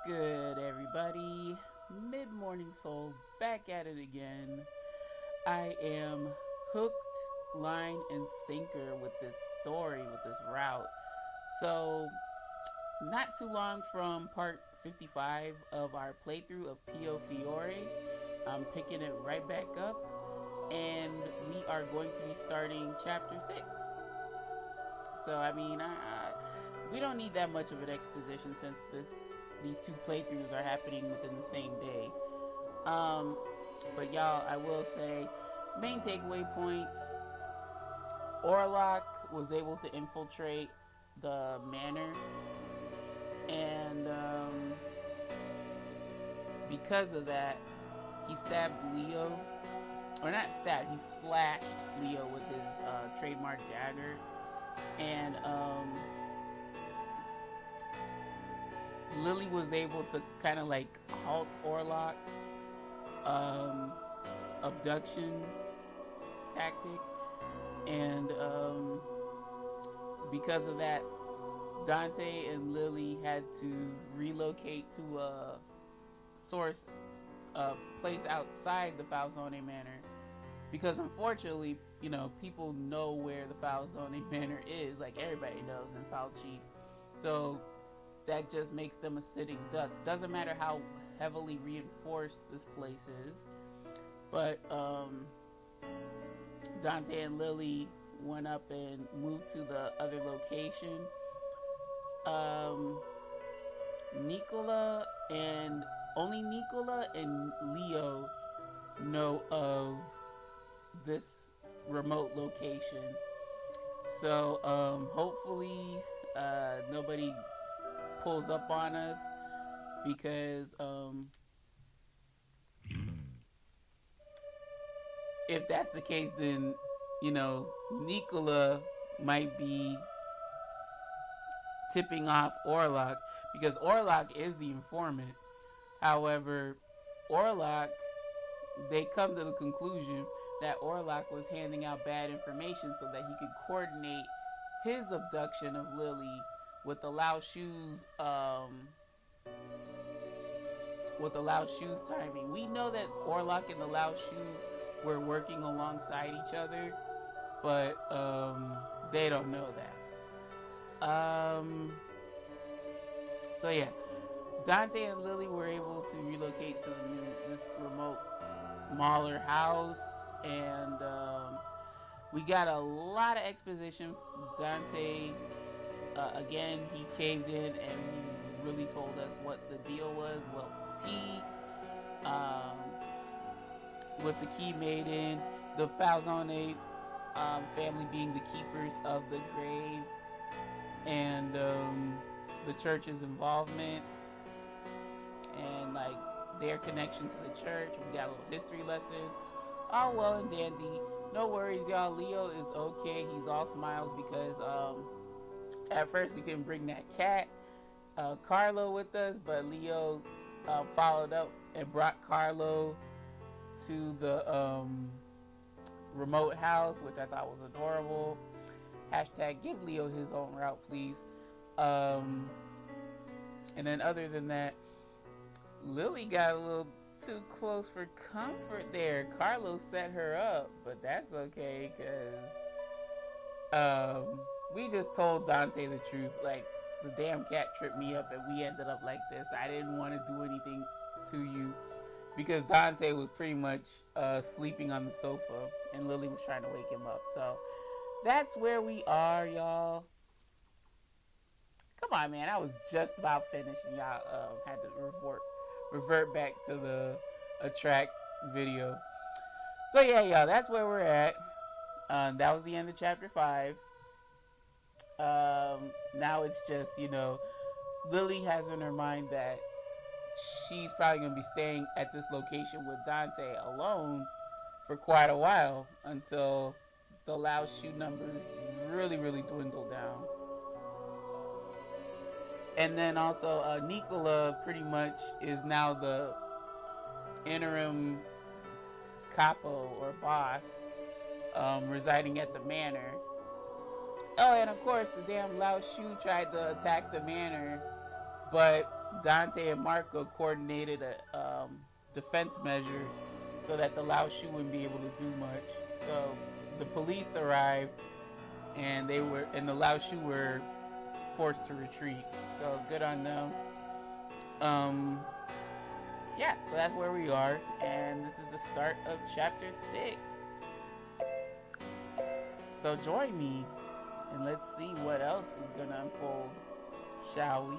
good, everybody? MidMorningSol back at it again. I am hooked, line, and sinker with this story, with this route. So, not too long from part 55 of our playthrough of Piofiore, I'm picking it right back up, and we are going to be starting chapter 6. So, we don't need that much of an exposition since these two playthroughs are happening within the same day. But y'all, I will say, main takeaway points: Orlok was able to infiltrate the manor, and because of that, he stabbed Leo, or not stabbed, he slashed Leo with his trademark dagger, and Lily was able to kind of like halt Orlok's abduction tactic, and because of that, Dante and Lily had to relocate to a place outside the Falzone Manor, because unfortunately, people know where the Falzone Manor is, like everybody knows in Falchi. So that just makes them a sitting duck. Doesn't matter how heavily reinforced this place is. But Dante and Lily went up and moved to the other location. Only Nicola and Leo know of this remote location. So hopefully nobody pulls up on us, because if that's the case, then Nicola might be tipping off Orlok, because Orlok is the informant. However, they come to the conclusion that Orlok was handing out bad information so that he could coordinate his abduction of Lily with the Loud Shoes timing. We know that Orlok and the Loud Shoe were working alongside each other, but they don't know that. So yeah, Dante and Lily were able to relocate to this remote, smaller house, and we got a lot of exposition. Dante, again, he caved in and he really told us what the deal was, what was tea, with the Key Maiden, the Falzone family being the keepers of the grave, and the church's involvement, and like their connection to the church. We got a little history lesson. All well and dandy. No worries, y'all. Leo is okay. He's all smiles because at first we couldn't bring that cat, Carlo, with us, but Leo followed up and brought Carlo to the remote house, which I thought was adorable. Hashtag give Leo his own route, please. And then other than that, Lily got a little too close for comfort there. Carlo set her up, but that's okay, because we just told Dante the truth. Like, the damn cat tripped me up and we ended up like this. I didn't want to do anything to you, because Dante was pretty much sleeping on the sofa and Lily was trying to wake him up. So that's where we are, y'all. Come on, man. I was just about finished and y'all had to revert back to the track video. So yeah, y'all, that's where we're at. That was the end of chapter 5. Now it's just, Lily has in her mind that she's probably going to be staying at this location with Dante alone for quite a while, until the Loud Shoe numbers really, really dwindle down. And then also, Nicola pretty much is now the interim capo or boss, residing at the manor. Oh, and of course, the damn Loud Shoe tried to attack the manor, but Dante and Marco coordinated a defense measure so that the Lao Shu wouldn't be able to do much. So the police arrived, and the Lao Shu were forced to retreat. So good on them. Yeah, so that's where we are, and this is the start of chapter 6. So join me, and let's see what else is gonna unfold, shall we?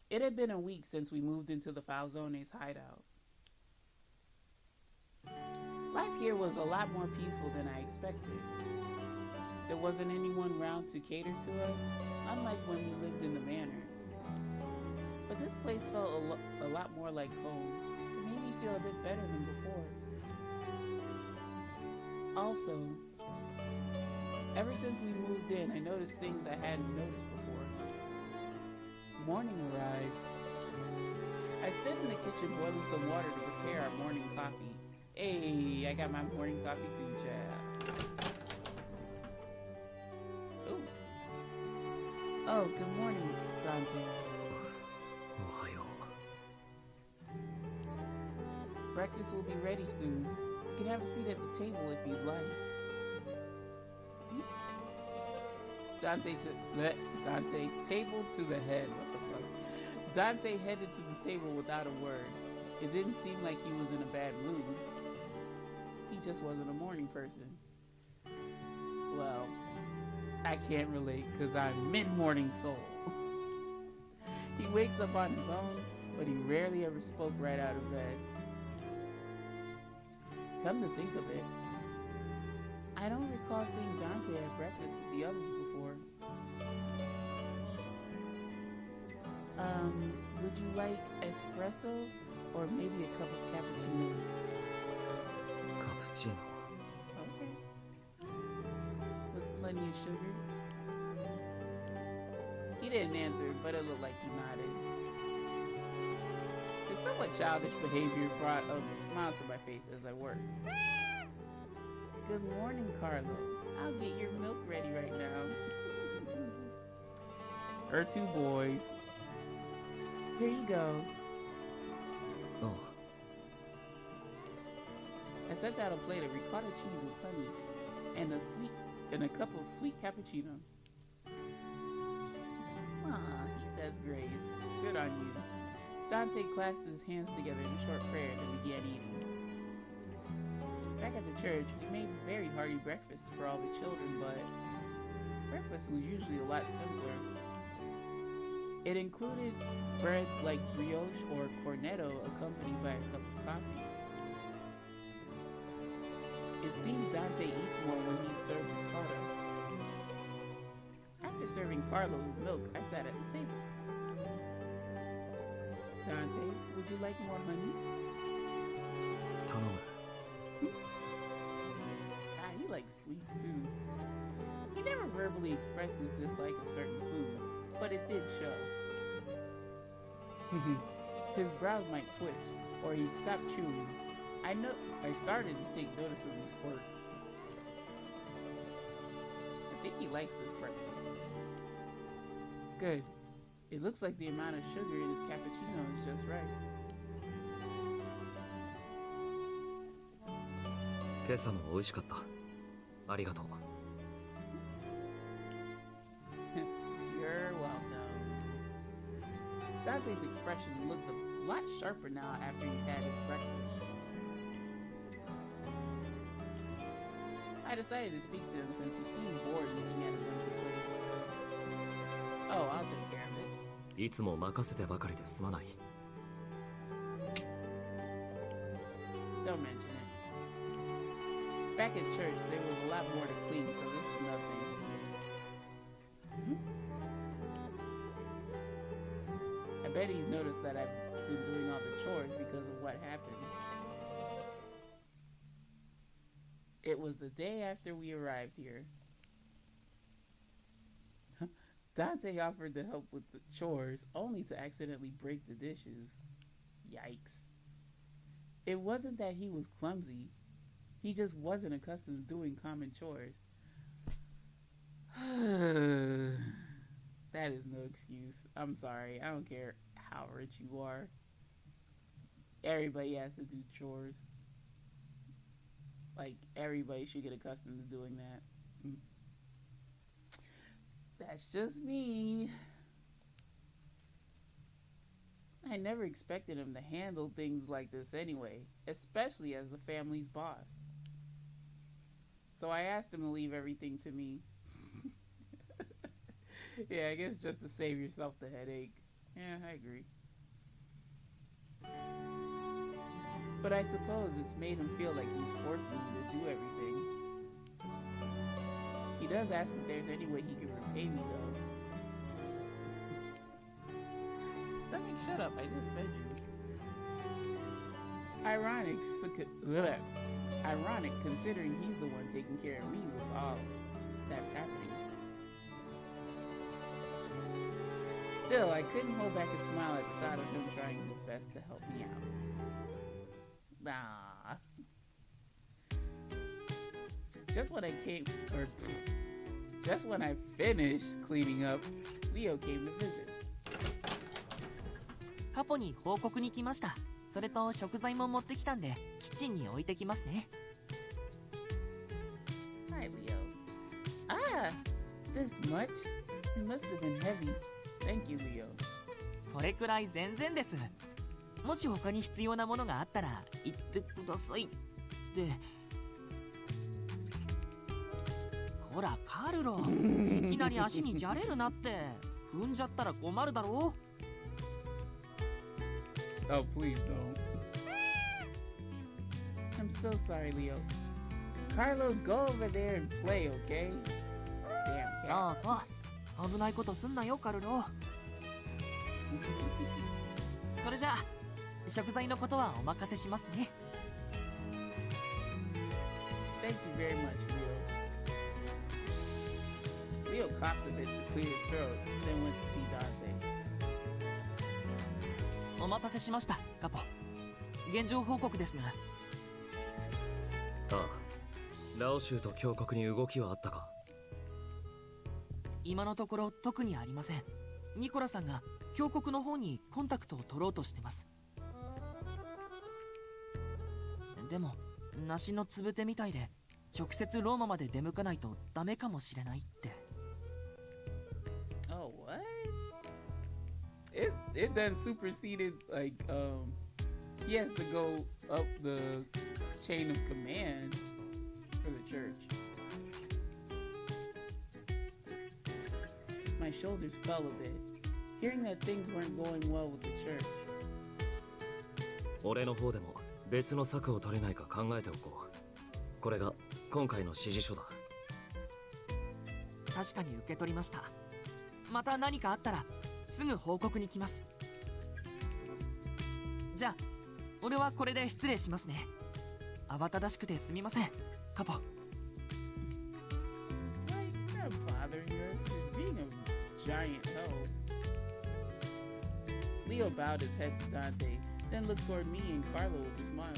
It had been a week since we moved into the Falzone's hideout. Life here was a lot more peaceful than I expected. There wasn't anyone around to cater to us, unlike when we lived in the manor. But this place felt a lot more like home. It made me feel a bit better than before. Also, ever since we moved in, I noticed things I hadn't noticed before. Morning arrived. I stood in the kitchen boiling some water to prepare our morning coffee. Hey, I got my morning coffee too, child. Ooh. Oh, good morning, Dante. Breakfast will be ready soon. You can have a seat at the table if you'd like. Dante, table to the head. What the fuck? Dante headed to the table without a word. It didn't seem like he was in a bad mood. He just wasn't a morning person. Well, I can't relate because I'm MidMorningSol. He wakes up on his own, but he rarely ever spoke right out of bed. Come to think of it, I don't recall seeing Dante at breakfast with the others before. Would you like espresso or maybe a cup of cappuccino? Cappuccino. Okay. With plenty of sugar? He didn't answer, but it looked like he nodded. His somewhat childish behavior brought a smile to my face as I worked. Good morning, Carlo. I'll get your milk ready right now. Her two boys. Here you go. Oh. I set down a plate of ricotta cheese with honey and a cup of sweet cappuccino. Ah, he says grace. Good on you. Dante clasped his hands together in a short prayer and began eating. Back at the church, we made very hearty breakfast for all the children, but breakfast was usually a lot simpler. It included breads like brioche or cornetto accompanied by a cup of coffee. It seems Dante eats more when he's served ricotta. After serving Carlo his milk, I sat at the table. Dante, would you like more honey? Tanomu. Ah, he likes sweets too. He never verbally expressed his dislike of certain foods, but it did show. His brows might twitch, or he'd stop chewing. I started to take notice of these quirks. I think he likes this breakfast. Good. It looks like the amount of sugar in his cappuccino is just right. 今朝も美味しかった。ありがとう。You're welcome. Dante's expression looked a lot sharper now after he's had his breakfast. I decided to speak to him since he seemed bored looking at his empty plate. Oh, I'll take care of it. いつも任せてばかりですまない。Don't mention it. Back at church, there was a lot more to clean, so this is nothing. I bet he's noticed that I've been doing all the chores because of what happened. It was the day after we arrived here. Dante offered to help with the chores, only to accidentally break the dishes. Yikes. It wasn't that he was clumsy. He just wasn't accustomed to doing common chores. That is no excuse. I'm sorry. I don't care how rich you are. Everybody has to do chores. Like, everybody should get accustomed to doing that. That's just me. I never expected him to handle things like this anyway, especially as the family's boss. So I asked him to leave everything to me. Yeah, I guess just to save yourself the headache. Yeah, I agree. But I suppose it's made him feel like he's forcing me to do everything. He does ask if there's any way he can repay me, though. Stomach, shut up. I just fed you. Ironic considering he's the one taking care of me with all that's happening. Still, I couldn't hold back a smile at the thought of him trying his best to help me out. Nah. Just when I finished cleaning up, Leo came to visit. カポに報告に来ました。それと食材も持ってきたんで、キッチンに置いてきますね。Hi, Leo. Ah, this much? It must have been heavy. Thank you, Leo. これくらい全然です。もし他に必要なものがあったら言ってくださいって。ほらカルロ、いきなり足にじゃれるなって。踏んじゃったら困るだろう。Oh, please don't. I'm so sorry, Leo. Carlos, go over there and play, okay? Damn cat. そうそう。危ないことすんなよ、カルロ。それじゃあ食材のことはお任せしますね。Thank you very much, Leo. Leo coughed a bit to clear his throat, then went to see Dante. お待たせしました、カポ。現状報告ですが。ああ、ラオ州と峡谷に動きはあったか。今のところ特にありません。ニコラさんが峡谷の方にコンタクトを取ろうとしてます。でも梨のつぶてみたいで直接ローマまで出向かないとダメかもしれないって。Oh, what? It then superseded, like, he has to go up the chain of command for the church. My shoulders fell a bit, hearing that things weren't going well with the church. 俺の方でも別の策を取れないか考えておこう。これが今回の指示書だ。確かに受け取りました。また何かあったらすぐ報告に来ます。じゃあ俺はこれで失礼しますね。慌ただしくてすみません、カポ。You're not bothering us. You're being a giant help. Leo bowed his head to Dante, then looked toward me and Carlo with a smile.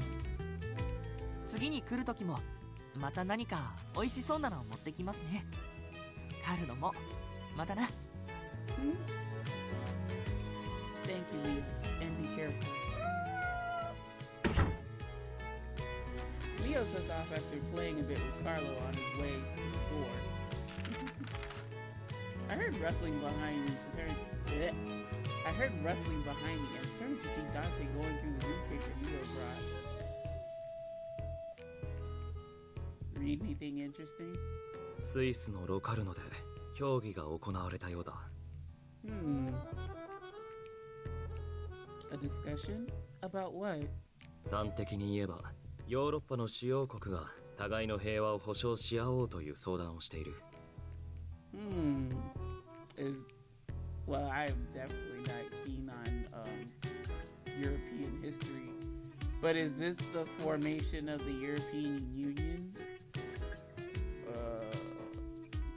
次に来る時もまた何か美味しそうなのを持ってきますね。カルロもまたな。Thank you, Leo, and be careful. Leo took off after playing a bit with Carlo on his way to the door. I heard rustling behind me and turned to see Dante going through the newspaper Leo brought. Read anything interesting? スイスのロカルノで競技が行われたようだ。A discussion? About what? 端的に言えば、ヨーロッパの主要国が互いの平和を保障し合おうという相談をしている。Well, I am definitely not keen on European history. But is this the formation of the European Union?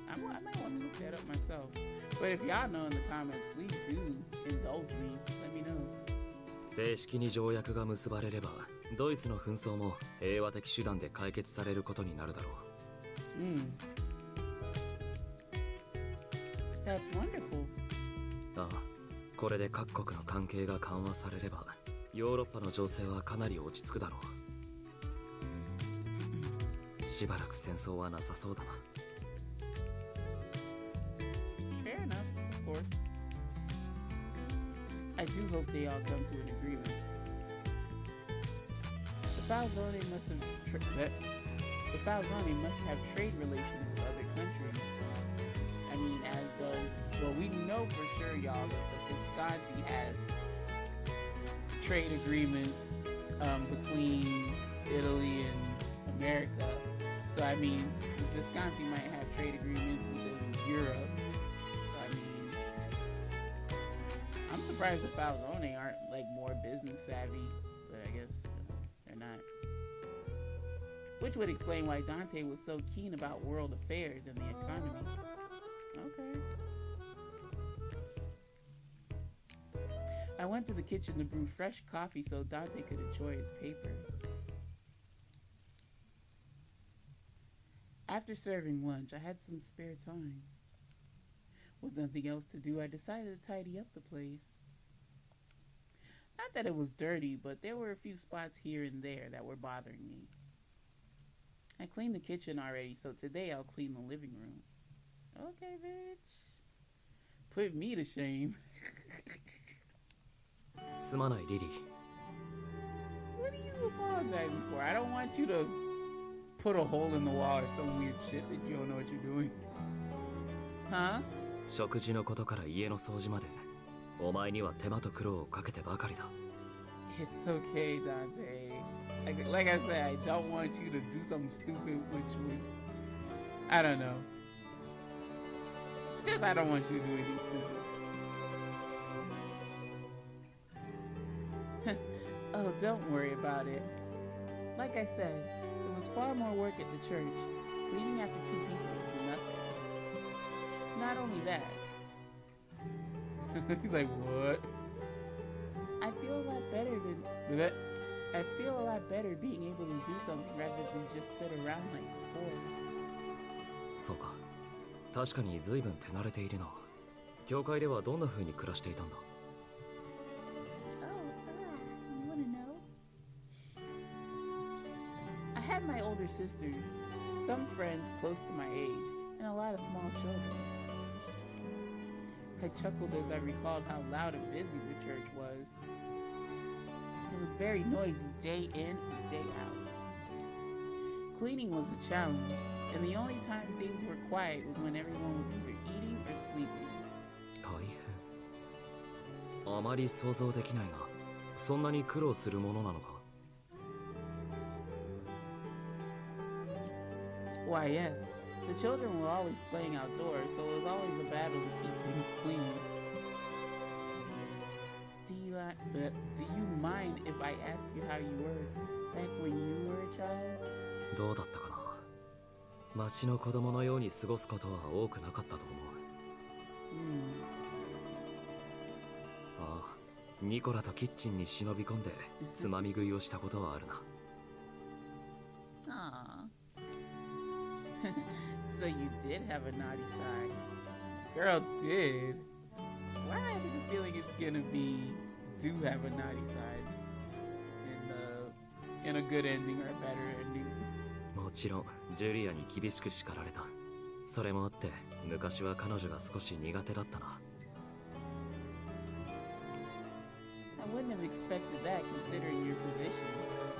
I might want to look that up myself. But if y'all know in the comments, please do indulge me. Let me know. 正式に条約が結ばれれば、ドイツの紛争も平和的手段で解決されることになるだろう。That's wonderful. ああ、これで各国の関係が緩和されればヨーロッパの情勢はかなり落ち着くだろう。しばらく戦争はなさそうだな。 Fair enough, of course. I do hope they all come to an agreement. The Falzone must have trade relations with other countries. I mean, as does, well, we know for sure, y'all, that the Visconti has trade agreements between Italy and America. So, I mean, the Visconti might have trade agreements with Europe. So, I mean, I'm surprised the Falzone aren't, like, more business savvy, but I guess they're not. Which would explain why Dante was so keen about world affairs and the economy. Okay. I went to the kitchen to brew fresh coffee so Dante could enjoy his paper. After serving lunch, I had some spare time. With nothing else to do, I decided to tidy up the place. Not that it was dirty, but there were a few spots here and there that were bothering me. I cleaned the kitchen already, so today I'll clean the living room. Okay, bitch. Put me to shame. すまないリリー。 What are you apologizing for? I don't want you to put a hole in the wall or some weird shit that you don't know what you're doing. Huh? 食事のことから家の掃除までお前には手間と苦労をかけてばかりだ。 It's okay, Dante. Like I said, I don't want you to do something stupid, which would, I don't know. Just I don't want you to do anything stupid. Oh, don't worry about it. Like I said, it was far more work at the church. Cleaning after 2 people is nothing. Not only that. He's like, what? I feel a lot better being able to do something rather than just sit around like before. そうか。確かに随分手慣れているな。教会ではどんな風に暮らしていたんだ？ You wanna know? I had my older sisters, some friends close to my age, and a lot of small children. I chuckled as I recalled how loud and busy the church was. It was very noisy day in and day out. Cleaning was a challenge, and the only time things were quiet was when everyone was either eating or sleeping. 大変。あまり想像できないが、そんなに苦労するものなのか？ Why, yes. The children were always playing outdoors, so it was always a battle to keep things clean. Do you mind if I ask you how you were back when you were a child? どうだったかな。町の子供のように過ごすことは多くなかったと思う。ああ、ニコラとキッチンに忍び込んでつまみ食いをしたことはあるな。Aww. So you did have a naughty side. Girl did. Why I have the feeling it's gonna be do have a naughty side in a good ending or a better ending. もちろんジュリアに厳しく叱られた。それもあって昔は彼女が少し苦手だったな。 I wouldn't have expected that considering your position.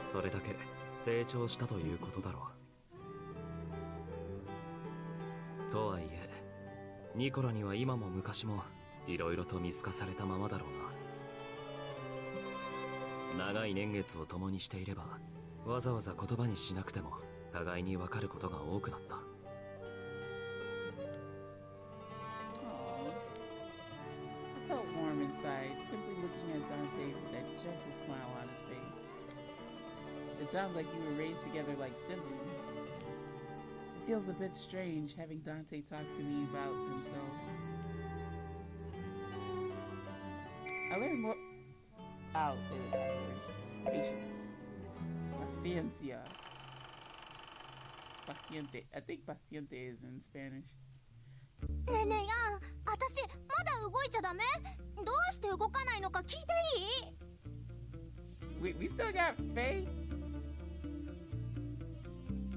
それだけ成長したということだろう。とはいえ、ニコラには今も昔もいろいろと見透かされたままだろうな。長い年月を共にしていれば、わざわざ言葉にしなくても互いに分かることが多くなった。I felt warm inside, simply looking at Dante with that gentle smile on his face. It sounds like you were raised together like siblings. It feels a bit strange having Dante talk to me about himself. I learned more. I'll say this afterwards. Patience. Paciencia. Paciente. I think paciente is in Spanish. ねえねえやん、私もだ動いちゃダメ？どうして動かないのか聞いていい？ We still got Faye?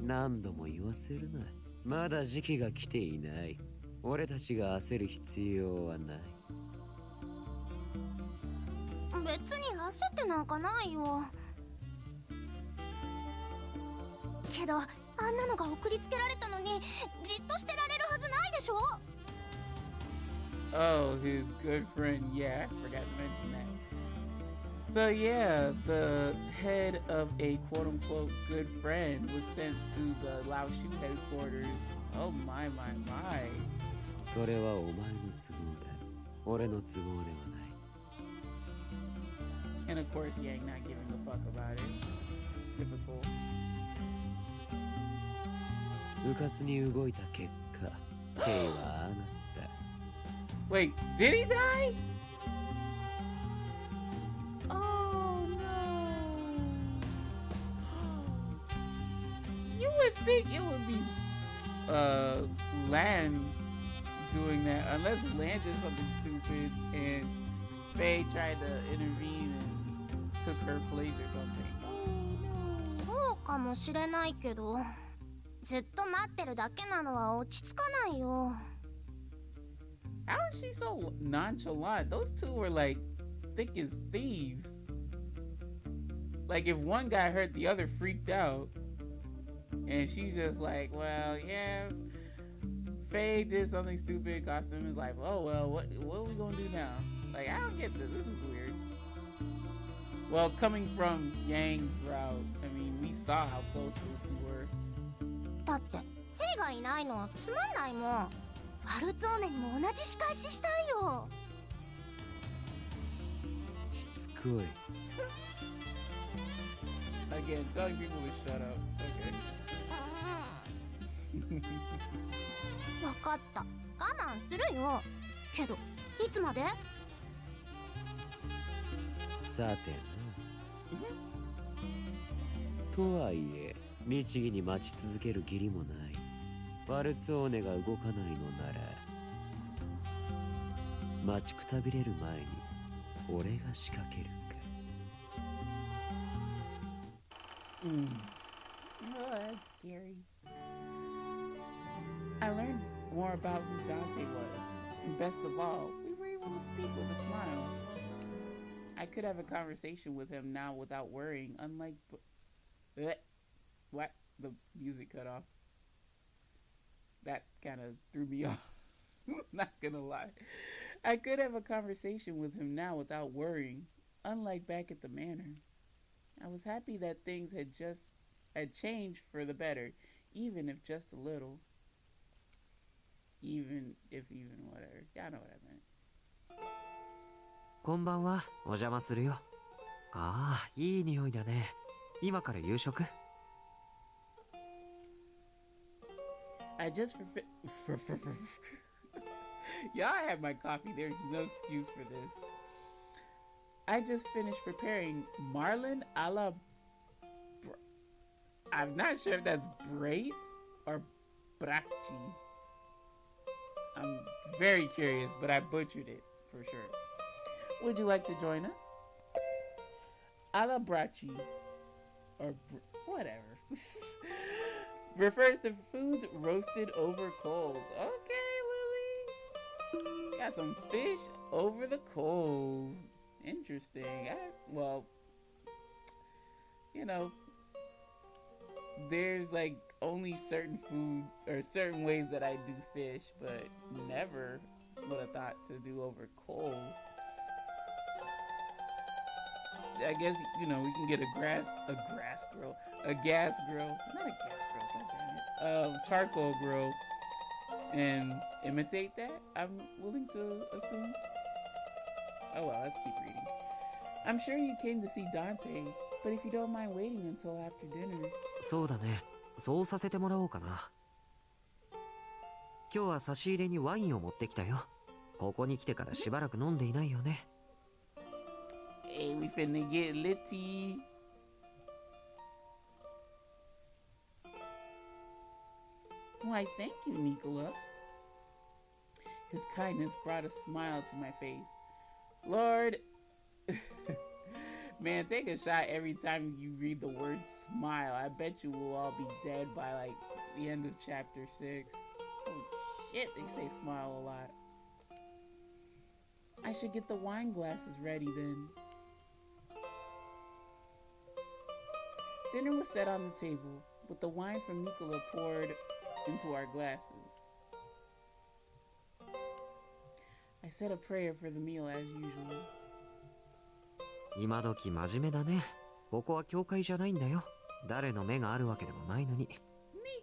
何度も言わせるな。まだ時期が来ていない。俺たちが焦る必要はない。別に焦ってなんかないよ。けどあんなのが送りつけられたのにじっとしてられるはずないでしょ。 Oh, his good friend. Yeah, I forgot to mention that. So yeah, the head of a quote-unquote good friend was sent to the Lao Shu headquarters. Oh my. それはお前の都合だ。俺の都合ではない。 And of course, Yang not giving a fuck about it. Typical. うかつに動いた結果、ケイはああなった。 Wait, did he die? Oh no. You would think it would be Lan doing that, unless Lan did something stupid and Faye tried to intervene and took her place or something. そうかもしれないけど、ずっと待ってるだけなのは落ち着かないよ。 How is she so nonchalant? Those two were like thick as thieves. Like if one got hurt, the other freaked out. And she's just like, well, yeah, Faye did something stupid. Costume is like, oh, well, what are we gonna do now? Like, I don't get this. This is weird. Well, coming from Yang's route, I mean, we saw how close those two were. だってフェイがいないのつまんないもん。ファルツォーネにも同じ仕返ししたいよ。しつこい。Again, telling people to shut up. Okay. わかった。我慢するよ。けど、いつまで？さてな。とはいえ、律儀に待ち続ける義理もない。ファルツォーネが動かないのなら、待ちくたびれる前に俺が仕掛けるか。Oh, that's scary. I learned more about who Dante was, and best of all, we were able to speak with a smile. I could have a conversation with him now without worrying, unlike... What? The music cut off. That kind of threw me off. Not gonna lie. I could have a conversation with him now without worrying, unlike back at the manor. I was happy that things had changed for the better, even if just a little. Even whatever. Y'all know what I meant. こんばんは、お邪魔するよ。ああ、いい匂いだね。今から夕食？ I just Y'all had my coffee. There's no excuse for this. I just finished preparing marlin a la... I'm not sure if that's brace or bracci. I'm very curious, but I butchered it for sure. Would you like to join us? A la bracci or whatever. Refers to foods roasted over coals. Okay, Lily. Got some fish over the coals. Interesting. Well, you know, there's like only certain food or certain ways that I do fish, but never would have thought to do over coals. I guess, you know, we can get a gas grill, not a gas grill, charcoal grill, and imitate that. I'm willing to assume. Oh well, let's keep reading. I'm sure you came to see Dante, but if you don't mind waiting until after dinner. そうだね。そうさせてもらおうかな。今日は差し入れにワインを持ってきたよ。ここに来てからしばらく飲んでいないよね。Hey, we finna get litty. Why, thank you, Nicola. His kindness brought a smile to my face. Lord, man, take a shot every time you read the word smile. I bet you we'll all be dead by like the end of chapter 6. Oh shit, they say smile a lot. I should get the wine glasses ready then. Dinner was set on the table, with the wine from Nicola poured into our glasses. I said a prayer for the meal as usual. 今時真面目だね。ここは教会じゃないんだよ。誰の目があるわけでもないのに。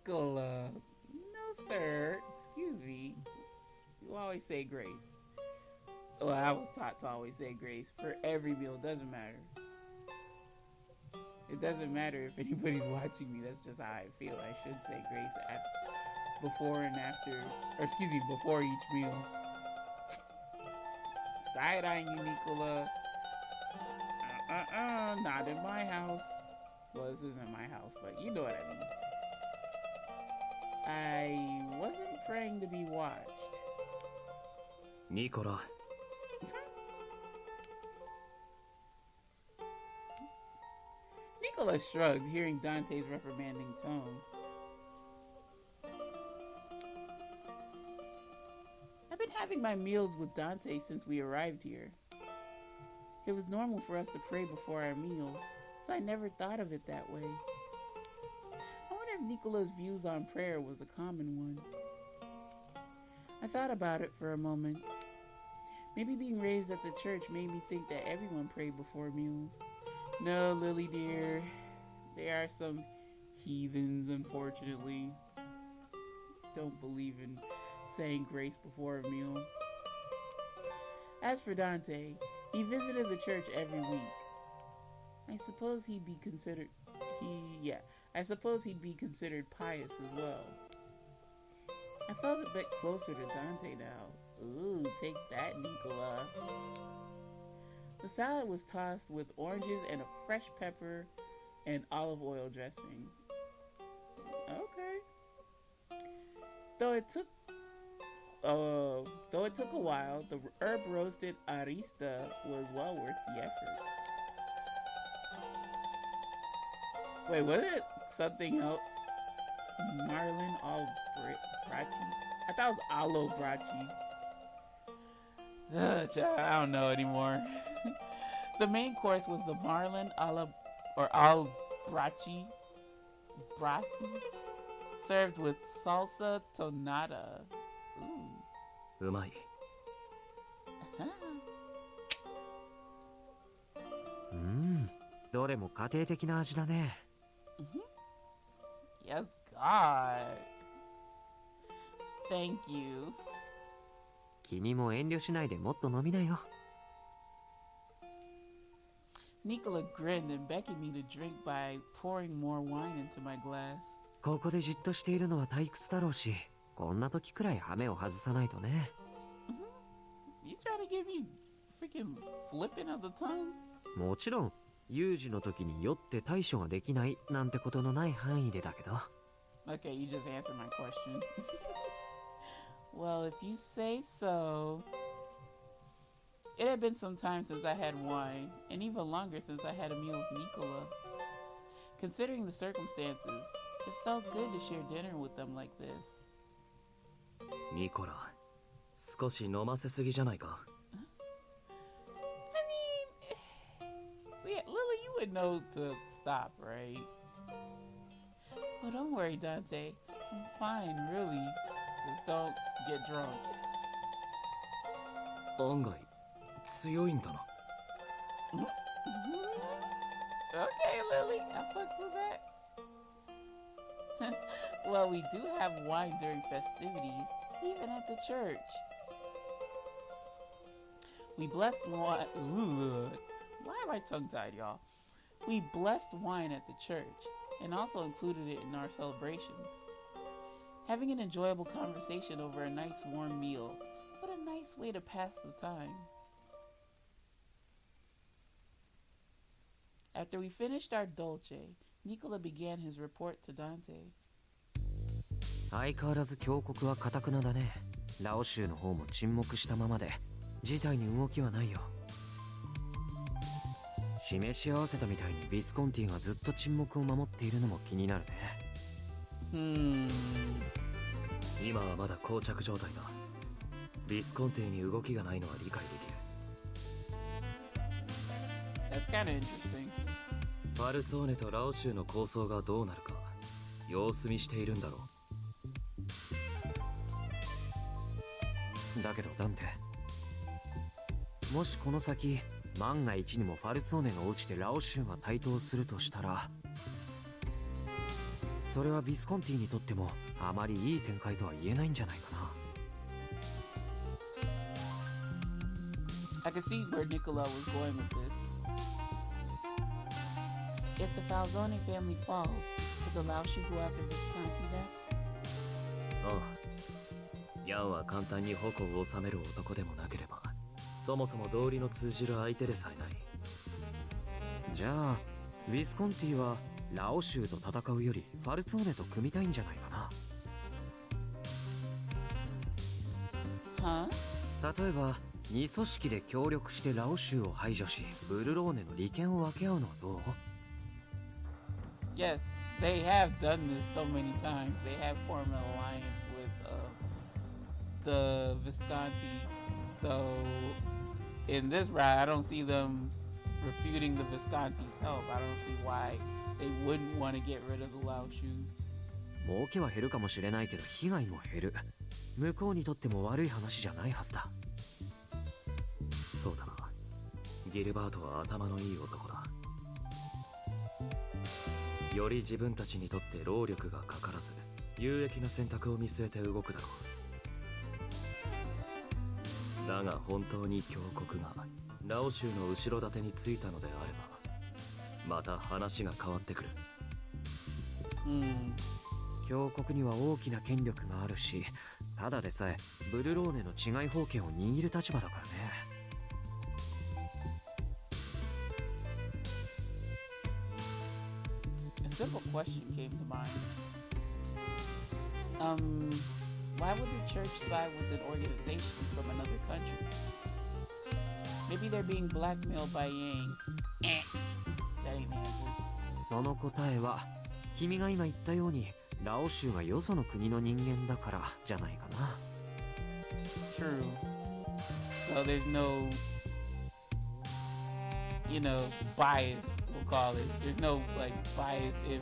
Nicola! No, sir. Excuse me. You always say grace. Well, I was taught to always say grace for every meal. It doesn't matter. It doesn't matter if anybody's watching me. That's just how I feel. I should say grace before and after, or excuse me, before each meal. Side-eyeing you, Nicola. Not in my house. Well, this isn't my house, but you know what I mean. I wasn't praying to be watched. Nicola. Nicola shrugged, hearing Dante's reprimanding tone. I've been having my meals with Dante since we arrived here. It was normal for us to pray before our meal, so I never thought of it that way. I wonder if Nicola's views on prayer was a common one. I thought about it for a moment. Maybe being raised at the church made me think that everyone prayed before meals. No, Lily dear, there are some heathens, unfortunately. Don't believe in saying grace before a meal. As for Dante, he visited the church every week. I suppose he'd be considered pious as well. I felt a bit closer to Dante now. Ooh, take that, Nicola. The salad was tossed with oranges and a fresh pepper and olive oil dressing. Okay. Though it took a while, the herb roasted arista was well worth the effort. Wait, was it something else? Marlin al braci? I thought it was aloe braci. I don't know anymore. The main course was the marlin al braci, served with salsa tonada. Ooh. うまい。どれも家庭的な味だね。Yes, God. Thank you. 君も遠慮しないでもっと飲みなよ。Nicola grinned and beckoned me to drink by pouring more wine into my glass. ここでじっとしているのは退屈だろうし、こんな時くらい羽目を外さないとね。You try to give me freaking flipping of the tongue? もちろん、有事の時に酔って対処ができないなんてことのない範囲でだけど。Okay, you just answered my question. Well, if you say so. It had been some time since I had wine, and even longer since I had a meal with Nicola. Considering the circumstances, it felt good to share dinner with them like this. ニコラ、少し飲ませすぎじゃないか。I mean, yeah, Lily, you would know to stop, right? Oh, don't worry, Dante. I'm fine, really. Just don't get drunk. 案外強いんだな。Okay, Lily, I fucks with that. Well, we do have wine during festivities, even at the church. We blessed wine. Why am I tongue-tied, y'all? We blessed wine at the church and also included it in our celebrations. Having an enjoyable conversation over a nice warm meal. What a nice way to pass the time. After we finished our dolce, Nicola began his report to Dante. 相変わらず峡谷は堅くなだね。ラオ州の方も沈黙したままで事態に動きはないよ。示し合わせたみたいにビスコンティがずっと沈黙を守っているのも気になるね。今はまだ膠着状態だ。ビスコンティに動きがないのは理解できる。 That's kind of interesting. ファルツォーネとラオ州の構想がどうなるか様子見しているんだろだけどダンテ、もしこの先万が一にもファルツォーネが落ちてラオ州が台頭するとしたら、それはビスコンティにとってもあまりいい展開とは言えないんじゃないかな。I can see where Nicola was going with this. If the Falzone family falls, would the Laoshu go after Visconti next? う。ああ、ヤンは簡単に矛を収める男でもなければ、そもそも道理の通じる相手でさえない。じゃあビスコンティはラオ州と戦うよりファルツォーネと組みたいんじゃないかな。Huh? 例えば2組織で協力してラオ州を排除し、ブルローネの利権を分け合うのはどう？ Yes, they have done this so many times. They have formed an alliance with the Visconti. So in this round, I don't see them refuting the Visconti's help. I don't see why they wouldn't want to get rid of the Laoshu. 儲けは減るかもしれないけど被害も減る。向こうにとっても悪い話じゃないはずだ。そうだな。ギルバートは頭のいい男だ。より自分たちにとって労力がかからず有益な選択を見据えて動くだろう。だが本当に強国がラオ州の後ろ盾についたのであれば、また話が変わってくる。強国には大きな権力があるし、ただでさえブルローネの治外法権を握る立場だからね。A simple question came to mind. Why would the church side with an organization from another country? Maybe they're being blackmailed by Yang. That ain't the answer. その答えは君が今言ったようにラオ州がよその国の人間だからじゃないかな。 True. So there's no, bias, we'll call it. There's no, bias if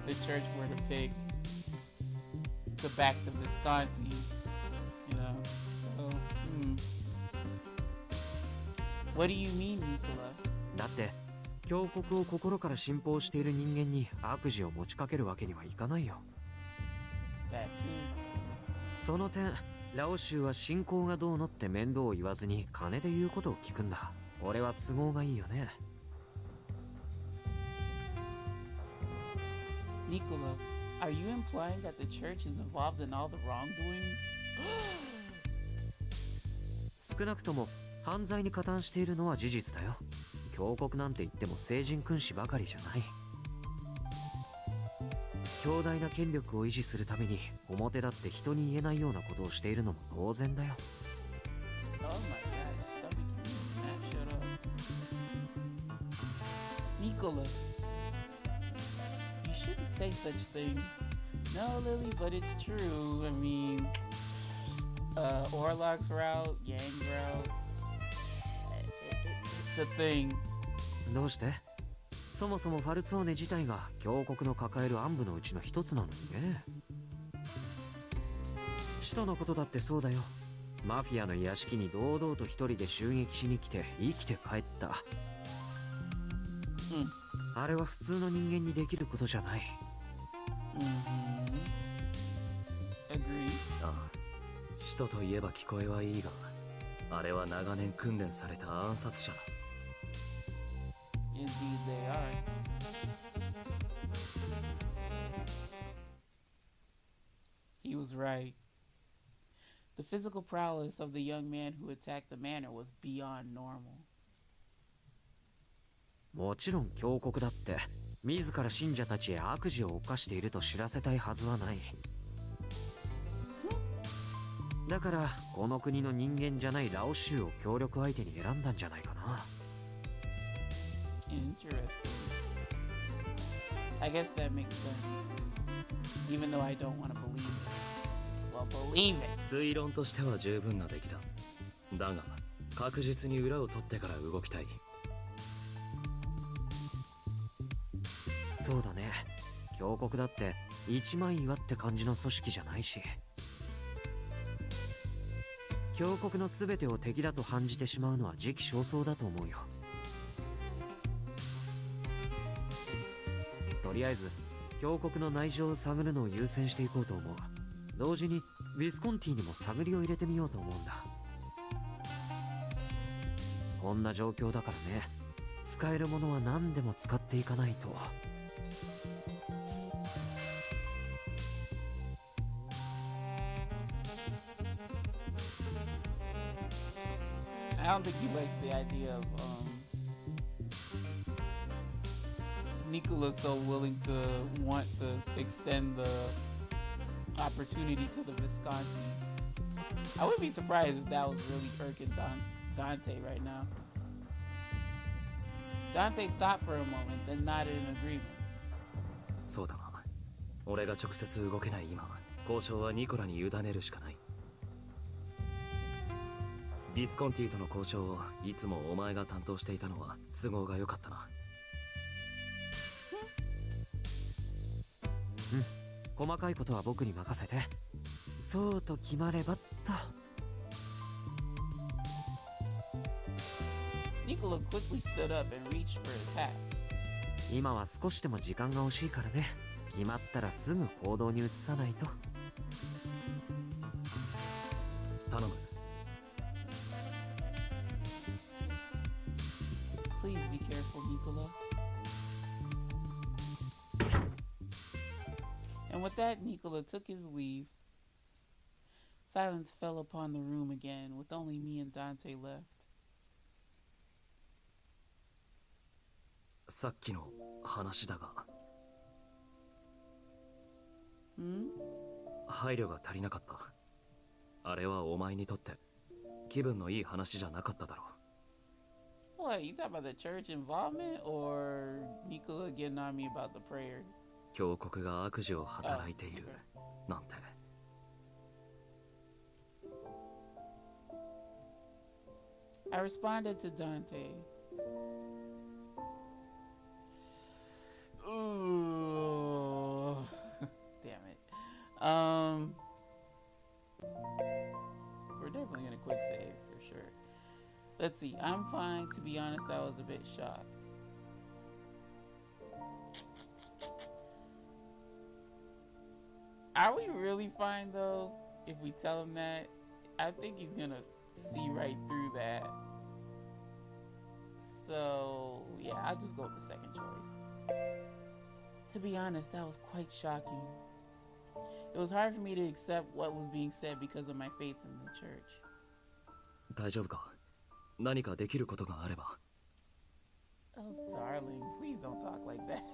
the church were to pick to back the Visconti, So, What do you mean, Nicola? だって強国を心から信奉している人間に悪事を持ちかけるわけにはいかないよ。That too. その点ラオ州は信仰がどうのって面倒を言わずに金で言うことを聞くんだ。俺は都合がいいよね。Nicola, are you implying that the church is involved in all the wrongdoings? 少なくとも犯罪に加担しているのは事実だよ。強国なんて言っても聖人君子ばかりじゃない。強大な権力を維持するために表立って人に言えないようなことをしているのも当然だよ。 Oh my god, stomach, shut up. Nicola, you shouldn't say such things. No, Lily, but it's true. I mean, Orlok's route, Yang's route, it's a thing. どうして？そもそもファルツォーネ自体が強国の抱える暗部のうちの一つなのにね。使徒のことだってそうだよ。マフィアの屋敷に堂々と一人で襲撃しに来て生きて帰った。あれは普通の人間にできることじゃない。Agree. ああ、使徒といえば聞こえはいいが、あれは長年訓練された暗殺者だ。Indeed they are. He was right. The physical prowess of the young man who attacked the manor was beyond normal. もちろん強国だって自ら信者たちへ悪事を犯していると知らせたいはずはない。だからこの国の人間じゃないラオ州を協力相手に選んだんじゃないかな。 Interesting. I guess that makes sense. Even though I don't want to believe it. Well, believe it. 推論としては十分な出来だ。だが確実に裏を取ってから動きたい。そうだね。峡谷だって一枚岩って感じの組織じゃないし、峡谷の全てを敵だと判じてしまうのは時期尚早だと思うよ。とりあえず峡谷の内情を探るのを優先していこうと思う。同時にウィスコンティにも探りを入れてみようと思うんだ。こんな状況だからね、使えるものは何でも使っていかないと。I don't think he likes the idea of Nicola so willing to want to extend the opportunity to the Visconti. I wouldn't be surprised if that was really irking Dante right now. Dante thought for a moment, then nodded in agreement. そうだな。俺が直接動けない今、交渉はニコラに委ねるしかない。ディスコンティとの交渉をいつもお前が担当していたのは都合が良かったな。うん、細かいことは僕に任せて。そうと決まればっと。Nicola quickly stood up and reached for his hat. 今は少しでも時間が欲しいからね。決まったらすぐ行動に移さないと。頼む。Please be careful, Nicola. And with that, Nicola took his leave. Silence fell upon the room again, with only me and Dante left. さっきの話だが、配慮が足りなかった。あれはお前にとって気分のいい話じゃなかっただろう。What, you talking about the church involvement or Nicola getting on me about the prayer? 峡谷が悪事を働いているなんて。I responded to Dante. Ooh, damn it. We're definitely gonna quick save for sure. Let's see. I'm fine. To be honest, I was a bit shocked. Are we really fine though? If we tell him that, I think he's gonna see right through that. So yeah, I'll just go with the second choice. To be honest, that was quite shocking. It was hard for me to accept what was being said because of my faith in the church. 大丈夫か？何かできることがあれば。Oh, darling, please don't talk like that.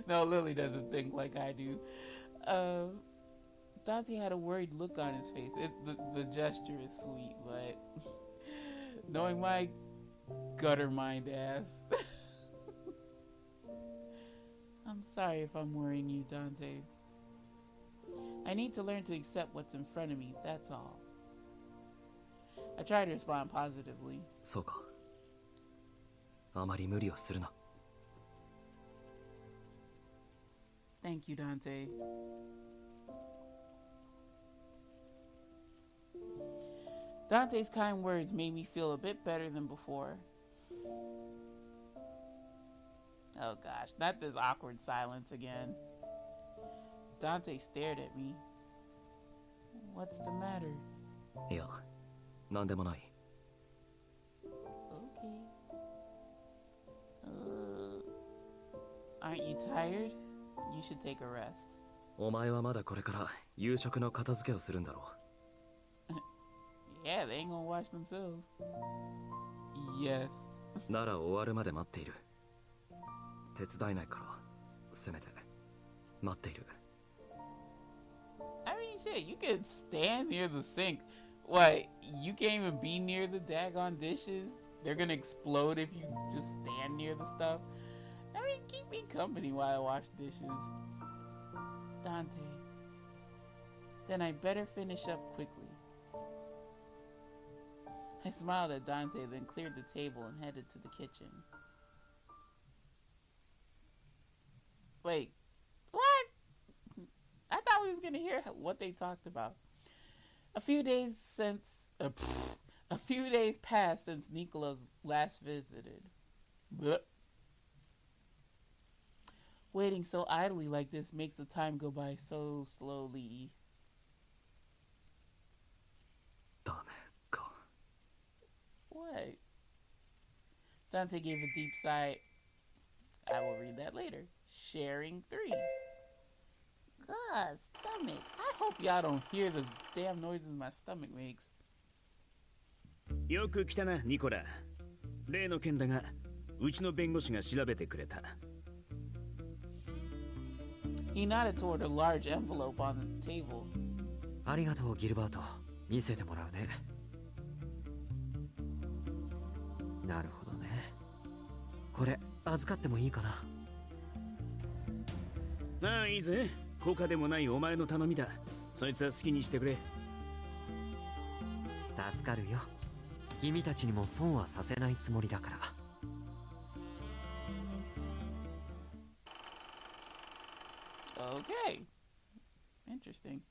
No, Lily doesn't think like I do. Dante had a worried look on his face. The gesture is sweet, but knowing my gutter mind ass. I'm sorry if I'm worrying you, Dante. I need to learn to accept what's in front of me, that's all. I try to respond positively. そうか。あまり無理をするな。Thank you, Dante. Dante's kind words made me feel a bit better than before. Oh gosh, not this awkward silence again. Dante stared at me. What's the matter? いや、なんでもない。Okay. Aren't you tired? You should take a rest. お前はまだこれから夕食の片付けをするんだろう。Yeah, they ain't gonna wash themselves. Yes. なら終わるまで待っている。手伝えないから、せめて待っている。I mean, shit, you can stand near the sink. What? You can't even be near the daggone dishes? They're gonna explode if you just stand near the stuff? I mean, keep me company while I wash dishes. Dante. Then I better finish up quickly. I smiled at Dante, then cleared the table and headed to the kitchen. Wait, what? I thought we was gonna hear what they talked about. A few days passed since Nicola's last visited. Blech. Waiting so idly like this makes the time go by so slowly. What? Dante gave a deep sigh. I will read that later. Sharing 3. Ugh, stomach. I hope y'all don't hear the damn noises my stomach makes. よく来たな、ニコラ。例の件だが、うちの弁護士が調べてくれた。He nodded toward a large envelope on the table. ありがとう、ギルバート。見せてもらうね。なるほどね。これ、預かってもいいかな。まあいいぜ。他でもないお前の頼みだ。そいつは好きにしてくれ。助かるよ。君たちにも損はさせないつもりだから。Okay. Interesting.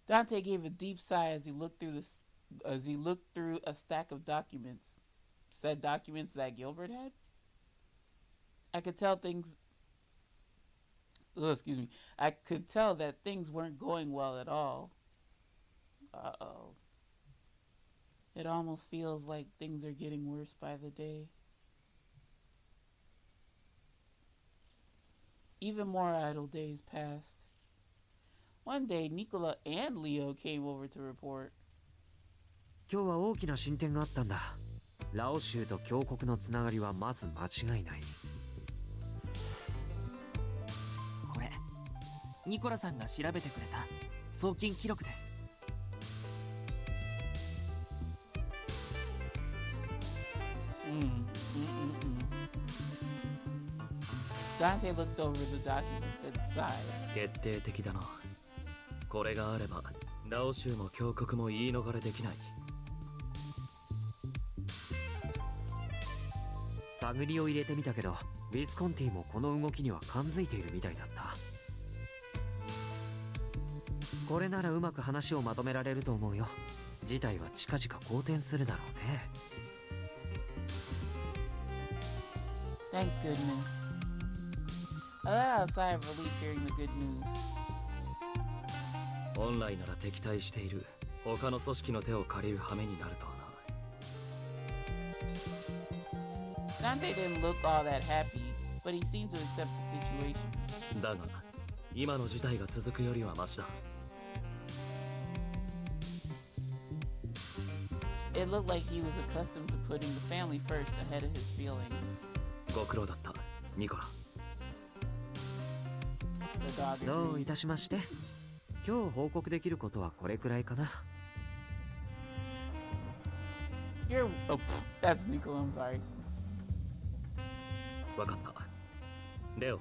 Dante gave a deep sigh as he looked through a stack of documents. Said documents that Gilbert had? I could tell I could tell that things weren't going well at all. Uh-oh. It almost feels like things are getting worse by the day. Even more idle days passed. One day, Nicola and Leo came over to report. 今日は大きな進展があったんだ。ラオ州と峡谷のつながりはまず間違いない。これニコラさんが調べてくれた送金記録です。Dante looked over the document and sighed. 決定的だな。これがあればラオ州も峡谷も言い逃れできない。探りを入れてみたけど、ウィスコンティもこの動きには感づいているみたいだった。これならうまく話をまとめられると思うよ。事態は近々好転するだろうね。Thank goodness. I let out a sigh of relief hearing the good news. 本来なら敵対している他の組織の手を借りる羽目になるとはな。Dante didn't look all that happy, but he seemed to accept the situation. だが、今の事態が続くよりはマシだ。It looked like he was accustomed to putting the family first ahead of his feelings. ご苦労だった、ニコラ。The dog どう agrees. いたしまして。今日報告できることはこれくらいかな。You're... Oh, that's Nicola, I'm sorry. わかった。レオ、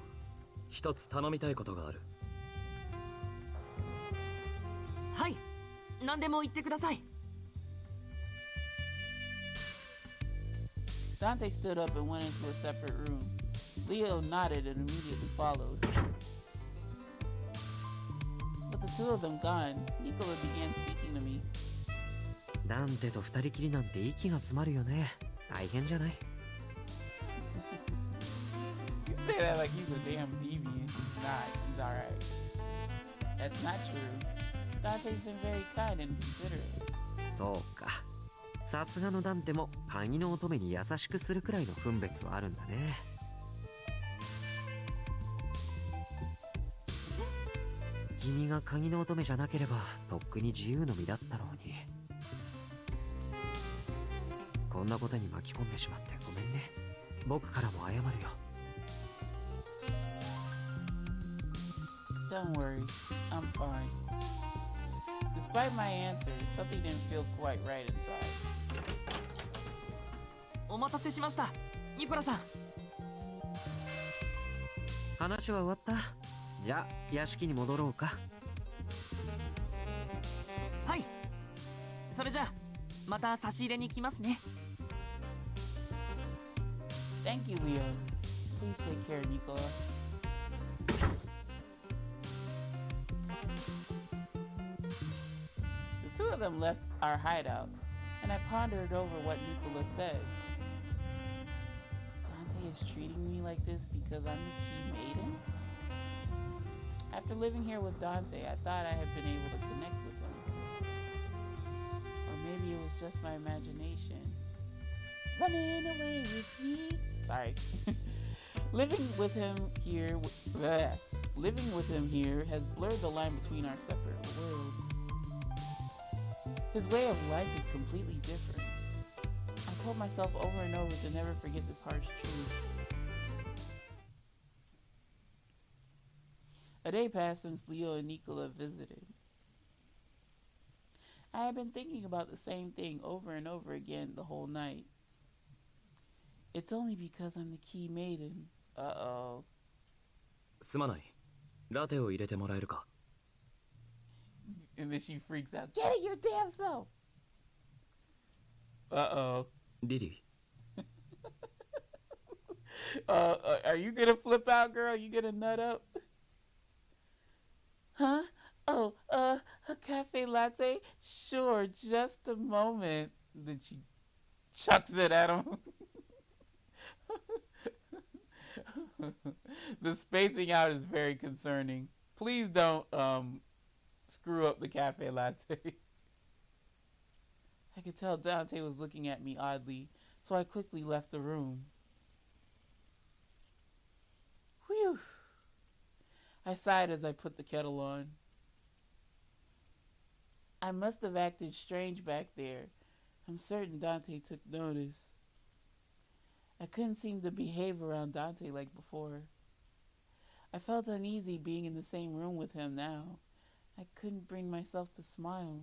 一つ頼みたいことがある。はい、何でも言ってください。Dante stood up and went into a separate room. Leo nodded and immediately followed. With the two of them gone, Nicola began speaking to me. ダンテと二人きりなんて息が詰まるよね。大変じゃない。You say that like he's a damn deviant. He's not. He's alright. That's not true. Dante's been very kind and considerate. そうか。さすがのダンテも鍵の乙女に優しくするくらいの分別はあるんだね。君が鍵の乙女じゃなければとっくに自由の身だったろうに。こんなことに巻き込んでしまってごめんね。僕からも謝るよ。Don't worry, I'm fine. Despite my answer, something didn't feel quite right inside. お待たせしました、ニコラさん。話は終わった。じゃあ屋敷に戻ろうか。はい。それじゃあまた差し入れに来ますね。Thank you, Leo. Please take care, Nicola. The two of them left our hideout, and I pondered over what Nicola said. Dante is treating me like this because I'm the key maiden? After living here with Dante, I thought I had been able to connect with him. Or maybe it was just my imagination. Running away with me. Sorry. Living with him here has blurred the line between our separate worlds. His way of life is completely different. I told myself over and over to never forget this harsh truth. A day passed since Leo and Nicola visited. I had been thinking about the same thing over and over again the whole night. It's only because I'm the key maiden. Uh-oh. すまない。ラテを入れてもらえるか。And then she freaks out. Get it your damn self! Uh-oh. リリー。Are you gonna flip out, girl? You gonna nut up? Huh? Oh, a cafe latte? Sure, just a moment. Then she chucks it at him. The spacing out is very concerning. Please don't screw up the cafe latte. I could tell Dante was looking at me oddly, so I quickly left the room. Whew. I sighed as I put the kettle on. I must have acted strange back there. I'm certain Dante took notice. I couldn't seem to behave around Dante like before. I felt uneasy being in the same room with him now. I couldn't bring myself to smile.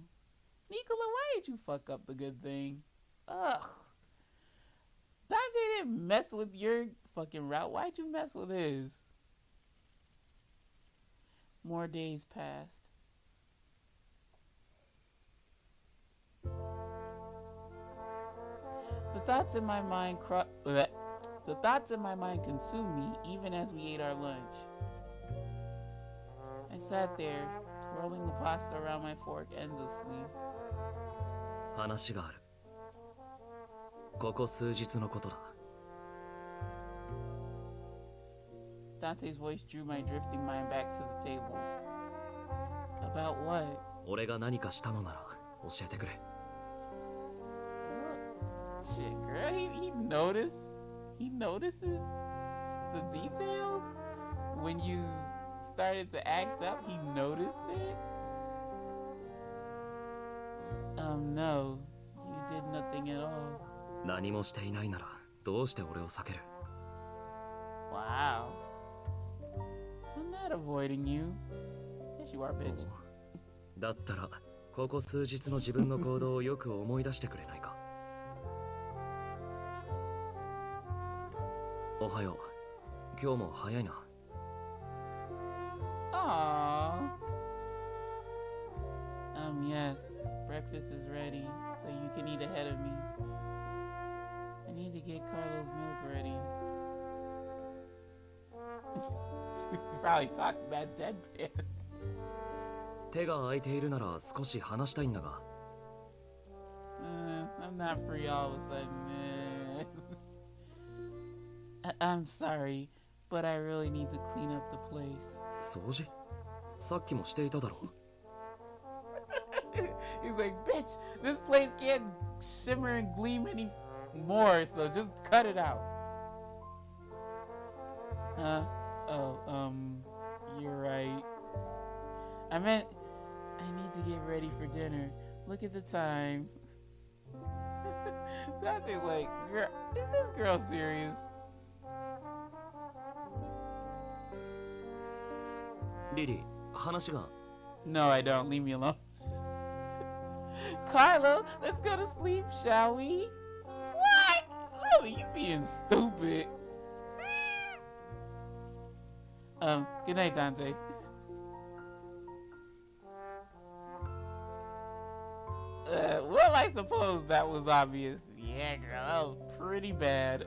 Nicola, why did you fuck up the good thing? Ugh. Dante didn't mess with your fucking route. Why'd you mess with his? More days passed. The thoughts in my mind consumed me even as we ate our lunch. I sat there, twirling the pasta around my fork endlessly. 話がある。ここ数日のことだ。Dante's voice drew my drifting mind back to the table. About what? 俺が何かしたのなら教えてくれ。Shit, girl, he noticed. He notices the details. When you started to act up, he noticed it. No, you did nothing at all. 何もしていないならどうして俺を避ける？ Wow. I'm not avoiding you. Yes, you are, bitch. だったらここ数日の自分の行動をよく思い出してくれないか？おはよう。今日も早いな。Aww. Yes. Breakfast is ready, so you can eat ahead of me. I need to get Carlo's milk ready. She probably talking about deadpan. 手が空いているなら少し話したいんだが。I'm not free all of a sudden. I'm sorry, but I really need to clean up the place. 掃除？さっきもしていただろう。He's like, bitch, this place can't shimmer and gleam anymore, so just cut it out. You're right. I meant, I need to get ready for dinner. Look at the time. Dante's like, girl, is this girl serious? リリー、話が。 No, I don't. Leave me alone. Carlo, let's go to sleep, shall we? What? Oh, you being stupid. Good night, Dante. Well, I suppose that was obvious. Yeah, girl, that was pretty bad.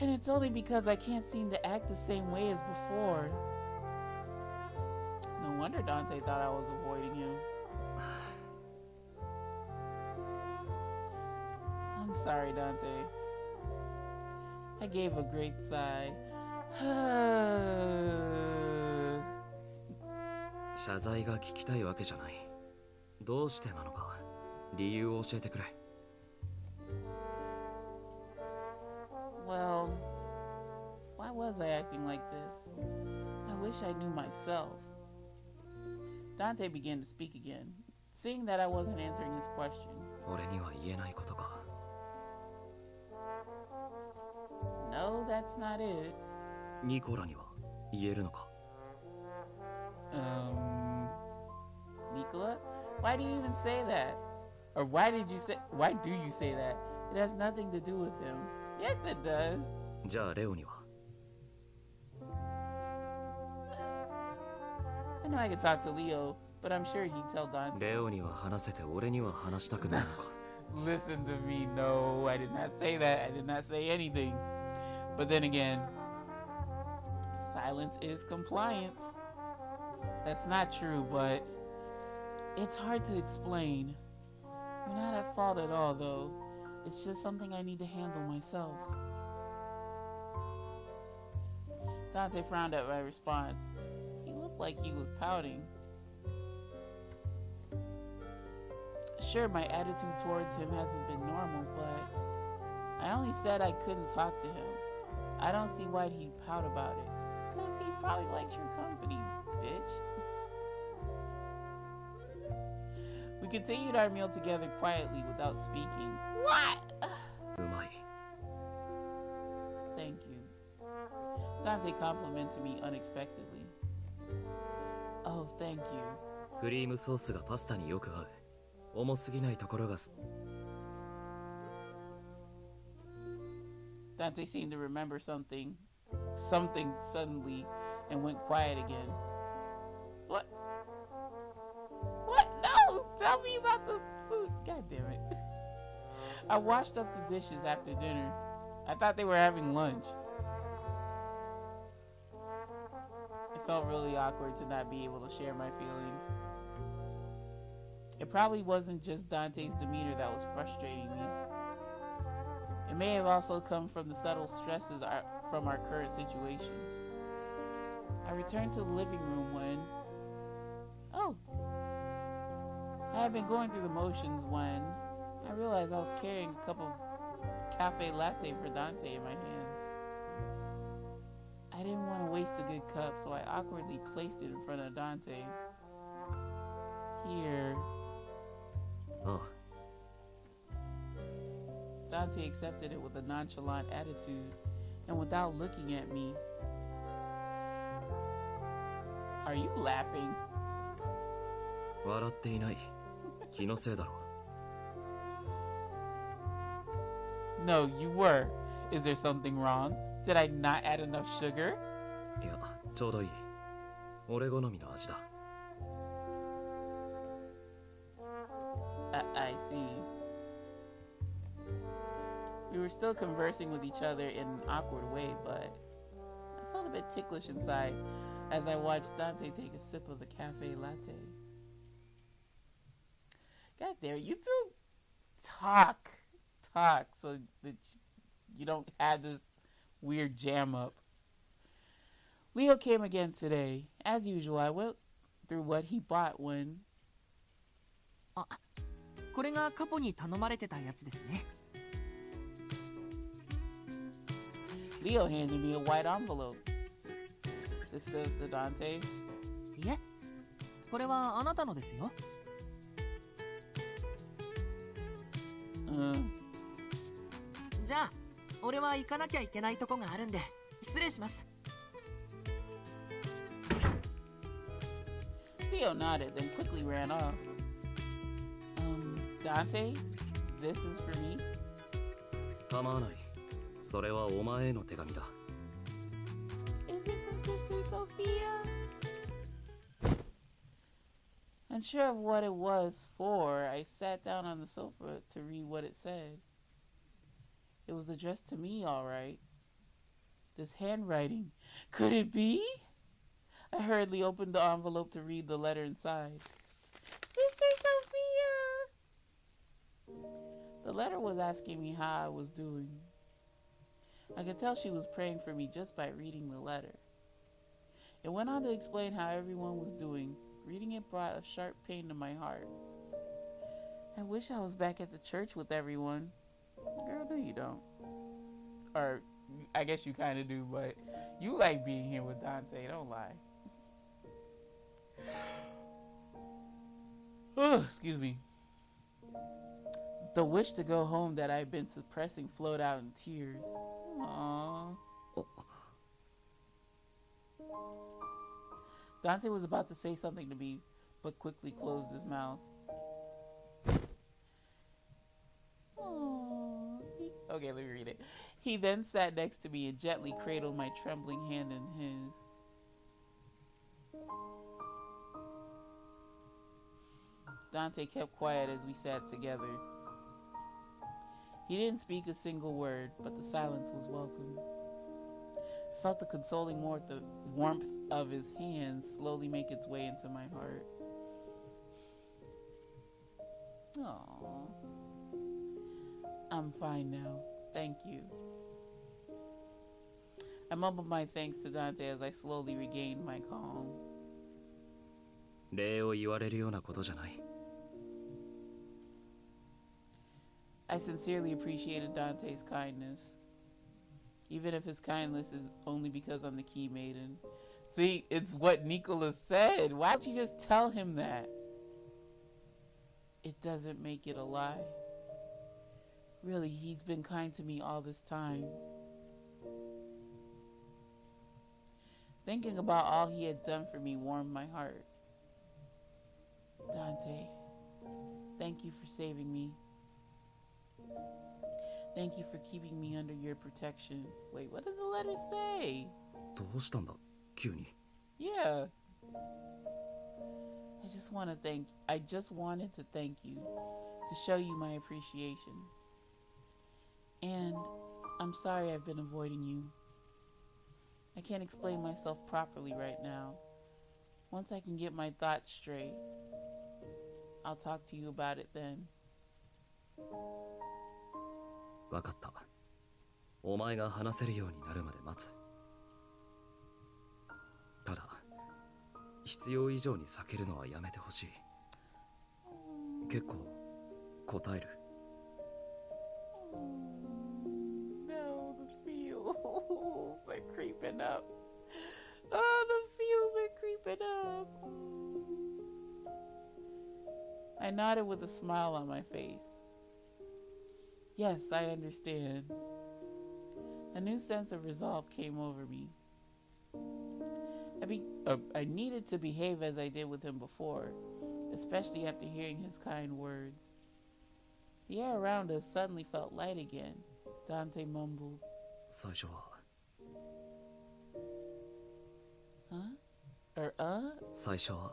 And it's only because I can't seem to act the same way as before. No wonder Dante thought I was avoiding him. I'm sorry, Dante. I gave a great sigh. 謝罪が聞きたいわけじゃない。どうしてなのか理由を教えてくれ。Well, why was I acting like this? I wish I knew myself. Dante began to speak again, seeing that I wasn't answering his question. 俺には言えないことか。No, that's not it. ニコラには言えるのか。Nicola? Why do you even say that? Or why do you say that? It has nothing to do with him. Yes, it does. じゃあレオには。I know I could talk to Leo, but I'm sure he'd tell Dante. レオには話せて俺には話したくないのか。Listen to me, no, I did not say that. I did not say anything. But then again, silence is compliance. That's not true, but it's hard to explain. You're not at fault at all, though. It's just something I need to handle myself. Dante frowned at my response. He looked like he was pouting. Sure, my attitude towards him hasn't been normal, but I only said I couldn't talk to him. I don't see why he'd pout about it. 'Cause he probably likes your company, bitch. We continued our meal together quietly without speaking. What? うまい。Thank you. Dante complimented me unexpectedly. Oh, thank you. クリームソースがパスタによく合う。重すぎないところがDante seemed to remember something suddenly and went quiet again. What? What? No! Tell me about the food. God damn it. I washed up the dishes after dinner. I thought they were having lunch. It felt really awkward to not be able to share my feelings. It probably wasn't just Dante's demeanor that was frustrating me. It may have also come from the subtle stresses from our current situation. I returned to the living room when... Oh! I had been going through the motions when I realized I was carrying a cup of cafe latte for Dante in my hands. I didn't want to waste a good cup, so I awkwardly placed it in front of Dante. Here. Oh. Dante accepted it with a nonchalant attitude and without looking at me. Are you laughing? 笑っていない。気のせいだろ。No, you were. Is there something wrong? Did I not add enough sugar? いや、ちょうどいい。俺好みの味だ。I see. We were still conversing with each other in an awkward way, but I felt a bit ticklish inside as I watched Dante take a sip of the cafe latte. God damn it, you two talk so that you don't have this weird jam up. Leo came again today. As usual, I went through what he bought when... あ、これがカポに頼まれてたやつですね。Leo handed me a white envelope. This goes to Dante. いえ、これはあなたのですよ。じゃあ、俺は行かなきゃいけないとこがあるんで、失礼します。Leo nodded, then quickly ran off. Dante, this is for me? 構わない。それはお前への手紙だ。Is it from Sister Sophia? Unsure of what it was for, I sat down on the sofa to read what it said. It was addressed to me, all right. This handwriting. Could it be? I hurriedly opened the envelope to read the letter inside. Sister Sophia! The letter was asking me how I was doing. I could tell she was praying for me just by reading the letter. It went on to explain how everyone was doing. Reading it brought a sharp pain to my heart. I wish I was back at the church with everyone. Girl, no you don't. Or, I guess you kind of do, but you like being here with Dante, don't lie. Excuse me. The wish to go home that I'd been suppressing flowed out in tears. Aww. Dante was about to say something to me, but quickly closed his mouth. Aww. Okay, let me read it. He then sat next to me and gently cradled my trembling hand in his. Dante kept quiet as we sat together. He didn't speak a single word, but the silence was welcome. I felt the consoling warmth of his hands slowly make its way into my heart. Aww. I'm fine now. Thank you. I mumbled my thanks to Dante as I slowly regained my calm. 礼を言われるようなことじゃない。I sincerely appreciated Dante's kindness. Even if his kindness is only because I'm the key maiden. See, it's what Nicholas said. Why don't you just tell him that? It doesn't make it a lie. Really, he's been kind to me all this time. Thinking about all he had done for me warmed my heart. Dante, thank you for saving me. Thank you for keeping me under your protection. Wait, what did the letter say? どうしたんだ急に。Yeah. I just wanted to thank you to show you my appreciation. And I'm sorry I've been avoiding you. I can't explain myself properly right now. Once I can get my thoughts straight, I'll talk to you about it then. わかった。お前が話せるようになるまで待つ。ただ、必要以上に避けるのはやめてほしい。結構答える。No, the feels are creeping up. Oh, the feels are creeping up. I nodded with a smile on my face. Yes, I understand. A new sense of resolve came over me. I needed to behave as I did with him before, especially after hearing his kind words. The air around us suddenly felt light again. Dante mumbled. 最初は。最初は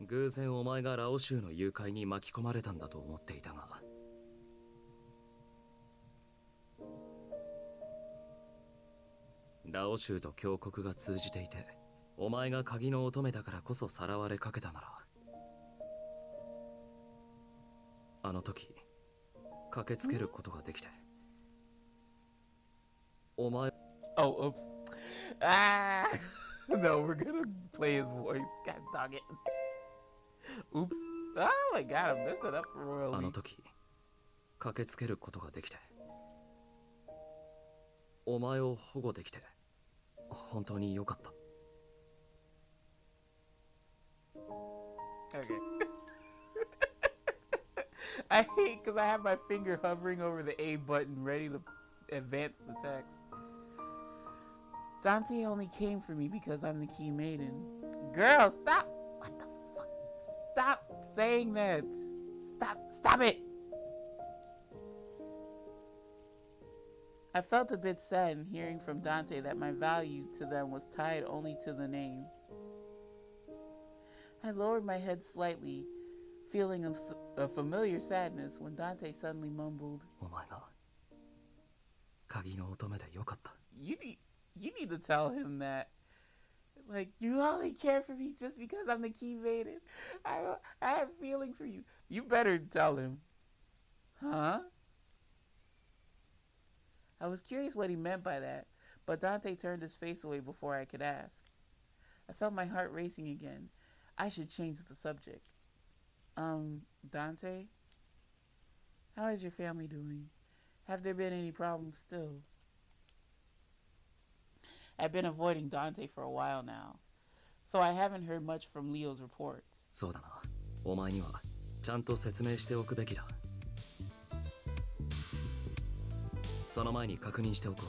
偶然お前がラオ州の誘拐に巻き込まれたんだと思っていたが。ラオ州と峡谷が通じていて、お前が鍵の乙女だからこそさらわれかけたなら、あの時駆けつけることができて、お前。Oh, oops. Ah, no, we're gonna play his voice. God dog it. Oops. Oh my God, I'm messing up royally. あの時駆けつけることができて、お前を保護できて。本当に良かった。Okay. I hate because I have my finger hovering over the A button ready to advance the text. Dante only came for me because I'm the key maiden. Girl, stop! What the fuck? Stop saying that. Stop it! I felt a bit sad in hearing from Dante that my value to them was tied only to the name. I lowered my head slightly, feeling a familiar sadness when Dante suddenly mumbled, お前が鍵の乙女でよかった。 You need to tell him that. Like, you only care for me just because I'm the key maiden. I have feelings for you. You better tell him. Huh? I was curious what he meant by that, but Dante turned his face away before I could ask. I felt my heart racing again. I should change the subject. Dante? How is your family doing? Have there been any problems still? I've been avoiding Dante for a while now, so I haven't heard much from Leo's reports. そうだな。お前にはちゃんと説明しておくべきだ。その前に確認しておこ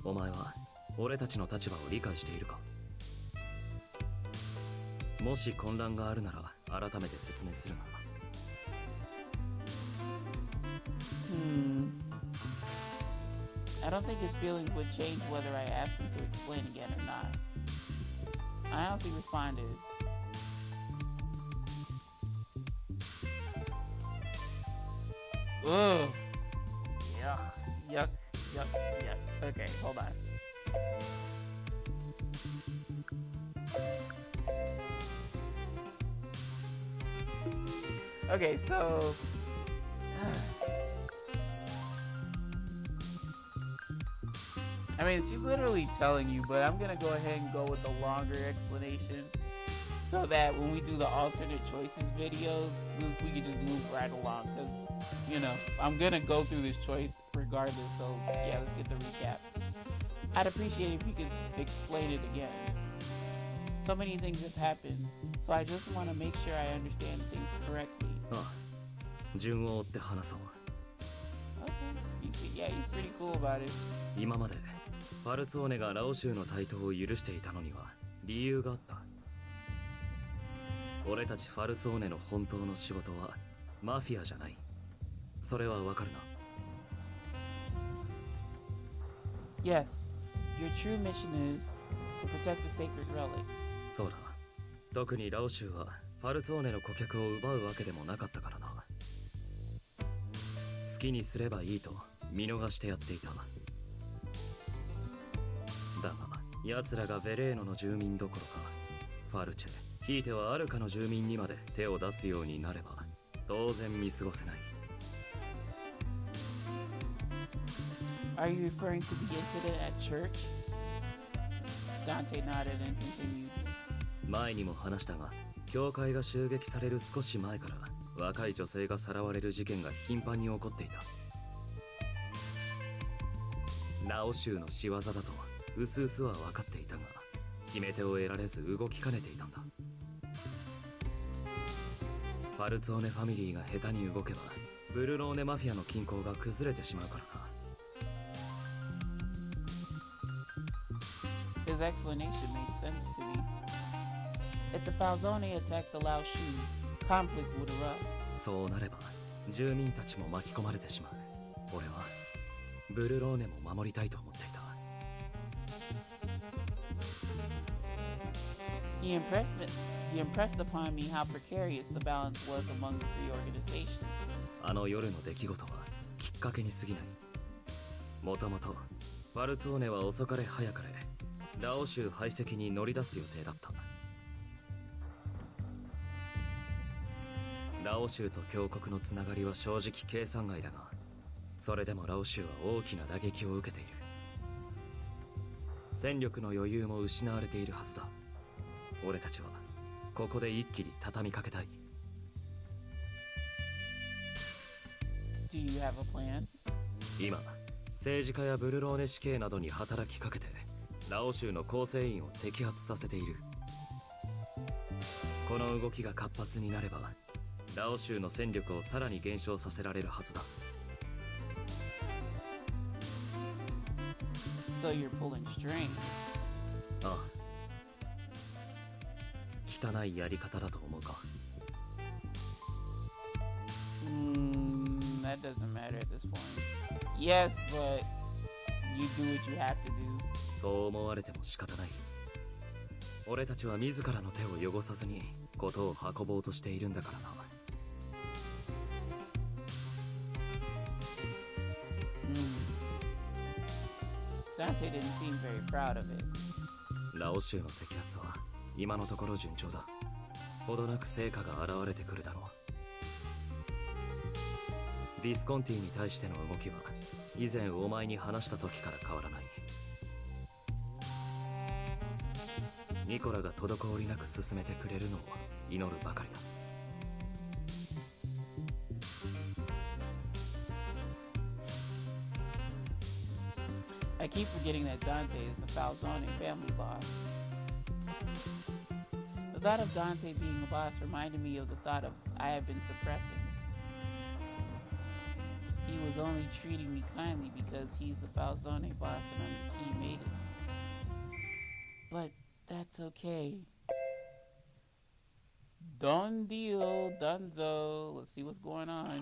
う。お前は俺たちの立場を理解しているか？もし混乱があるなら改めて説明するが。I don't think his feelings would change whether I asked him to explain again or not. I honestly responded. Ugh. Yuck. Okay, hold on. Okay, so... I mean, she's literally telling you, but I'm gonna go ahead and go with the longer explanation so that when we do the alternate choices videos, we can just move right along, because, you know, I'm gonna go through this choice regardless, so yeah, let's get the recap. I'd appreciate it if you could explain it again. So many things have happened, so I just want to make sure I understand things correctly. ああ、順を追って話そう。 Okay, you see, yeah, he's pretty cool about it. 今までファルツォーネがラオ州の台頭を許していたのには理由があった。俺たちファルツォーネの本当の仕事はマフィアじゃない。それはわかるな。 Yes, your true mission is to protect the sacred relic. そうだ。特にラオ州はファルツォーネの顧客を奪うわけでもなかったからな。好きにすればいいと見逃してやっていた。だが奴らがベレーノの住民どころかファルチェ、ひいてはアルカの住民にまで手を出すようになれば当然見過ごせない。 Are you referring to the incident at church? Dante nodded and continued. 前にも話したが、教会が襲撃される少し前から若い女性がさらわれる事件が頻繁に起こっていた。ラオ州の仕業だとうすうすは分かっていたが、決め手を得られず動きかねていたんだ。ファルツォーネファミリーが下手に動けばブルローネマフィアの均衡が崩れてしまうからな。 His explanation made sense to me. If the Falzone attacked the Lao Shu, conflict would erupt. そうなれば住民たちも巻き込まれてしまう。俺はブルローネも守りたいと思っていた。 He impressed upon me how precarious the balance was among the three organizations. あの夜の出来事はきっかけに過ぎない。もともとファルツォーネは遅かれ早かれラオ州排斥に乗り出す予定だった。ラオ州と強国のつながりは正直計算外だが、それでもラオ州は大きな打撃を受けている。戦力の余裕も失われているはずだ。俺たちはここで一気に畳みかけたい。 Do you have a plan? 今政治家やブルローネ死刑などに働きかけてラオ州の構成員を摘発させている。この動きが活発になればラオ州の戦力をさらに減少させられるはずだ。 So you're pulling strings. ああ。汚いやり方だと思うか。that doesn't matter at this point. Yes, but you do what you have to do. そう思われても仕方ない。俺たちは自らの手を汚さずに事を運ぼうとしているんだからな。Dante didn't seem very proud of it. ラオ州の摘発は今のところ順調だ。ほどなく成果が現れてくるだろう。ビスコンティに対しての動きは以前お前に話した時から変わらない。ニコラが滞りなく進めてくれるのを祈るばかりだ。I keep forgetting that Dante is the Falzone family boss. The thought of Dante being a boss reminded me of the thought of I have been suppressing. He was only treating me kindly because he's the Falzone boss and I'm the key maiden. But that's okay. Done deal, donezo. Let's see what's going on.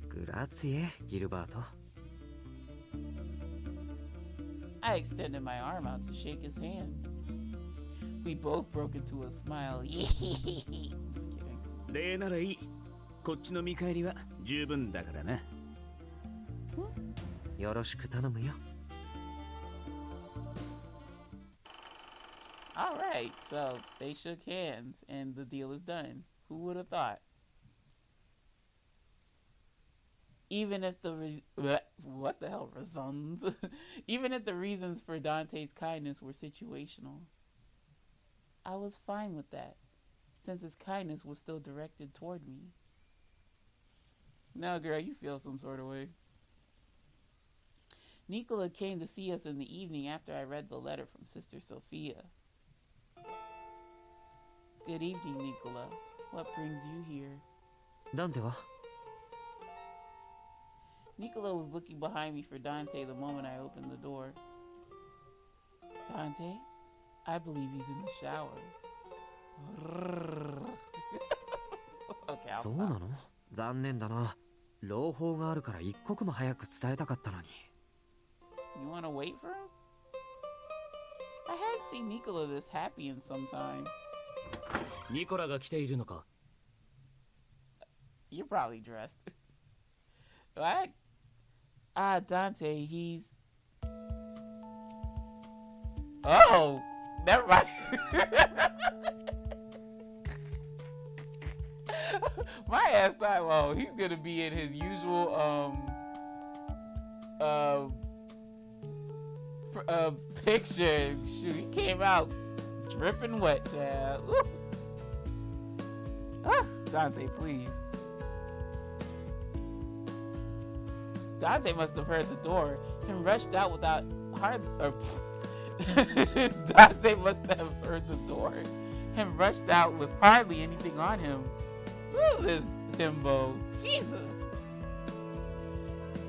Grazie, Gilberto. I extended my arm out to shake his hand. We both broke into a smile. Just kidding. 礼ならいい。こっちの見返りは十分だからな。よろしく頼むよ。Alright, so they shook hands and the deal is done. Who would have thought? Even if the what the hell reasons? Even if the reasons for Dante's kindness were situational, I was fine with that, since his kindness was still directed toward me. Now, girl, you feel some sort of way. Nicola came to see us in the evening after I read the letter from Sister Sophia. Good evening, Nicola. What brings you here? Dante は Nicola was looking behind me for Dante the moment I opened the door. Dante? I believe he's in the shower. Okay, I'll そうなの？残念だな。朗報があるから一刻も早く伝えたかったのに。You wanna wait for him? I hadn't seen Nicola this happy in some time. ニコラが来ているのか？ You're probably dressed. What? Dante, he's... Oh! Never mind. My ass thought, well, he's gonna be in his usual, picture. Shoot, he came out dripping wet, child. Ah, Dante, please. Dante must have heard the door and rushed out without Dante must have heard the door and rushed out with hardly anything on him. Look at this himbo. Jesus.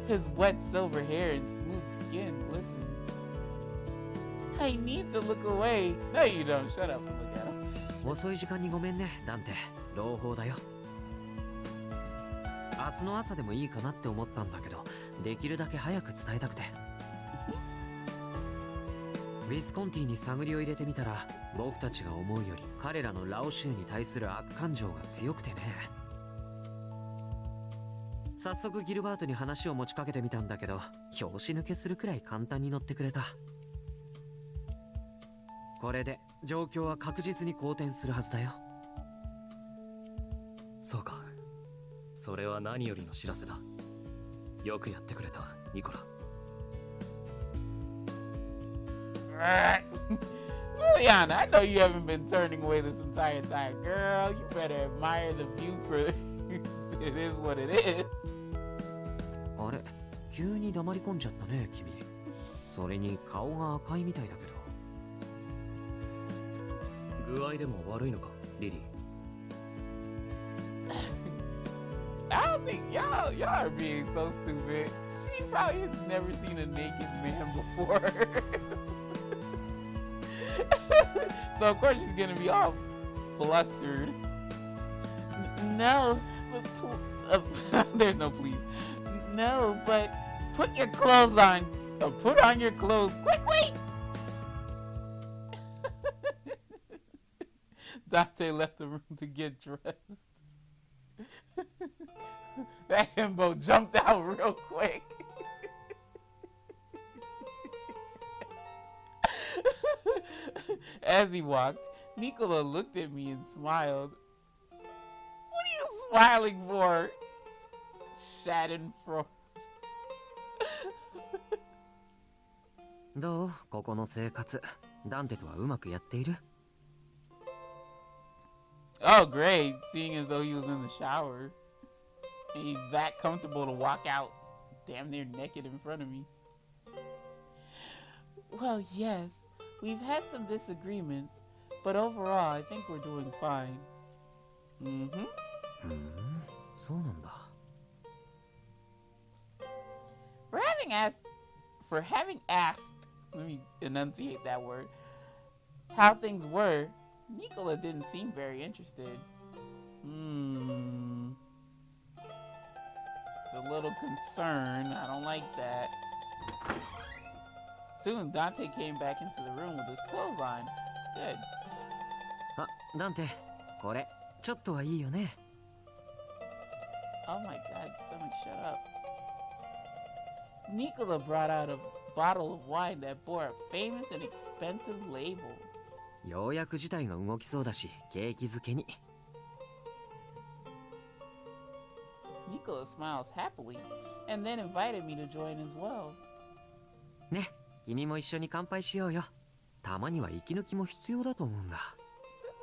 His wet silver hair and smooth skin glistened. I need to look away. No, you don't. Shut up and look at him. 遅い時間にごめんね、ダンテ。朗報だよ。明日の朝でもいいかなって思ったんだけど、できるだけ早く伝えたくて。ビスコンティに探りを入れてみたら、僕たちが思うより彼らのラオ州に対する悪感情が強くてね。早速ギルバートに話を持ちかけてみたんだけど、拍子抜けするくらい簡単に乗ってくれた。これで状況は確実に好転するはずだよ。そうか。それは何よりの知らせだ。よくやってくれた、ニコラ。Liliana, I know you haven't been turning away this entire time. Girl, you better admire the view for it is what it is. あれ、急に黙り込んじゃったね、君。それに顔が赤いみたいだけど。具合でも悪いのか、リリー。I don't think y'all are being so stupid. She probably has never seen a naked man before. So of course she's gonna be all flustered. No, but there's no please. No, but put your clothes on. Or put on your clothes quickly. Dante left the room to get dressed. That himbo jumped out real quick. As he walked, Nicola looked at me and smiled. What are you smiling for? Schadenfreude. どうここの生活ダンテとはうまくやっている Oh, great. Seeing as though he was in the shower. And he's that comfortable to walk out damn near naked in front of me. Well, yes. We've had some disagreements. But overall, I think we're doing fine. Mm-hmm. そうなんだ For having asked, let me enunciate that word, how things were, Nicola didn't seem very interested. It's a little concerned. I don't like that. Soon, Dante came back into the room with his clothes on. Good. あ、ダンテこれちょっとはいいよね Oh my god, stomach, shut up. Nicola brought out a bottle of wine that bore a famous and expensive label. ようやく事態が動きそうだし景気づけに Nicola smiles happily and then invited me to join as well. ね君も一緒に乾杯しようよたまには息抜きも必要だと思うんだ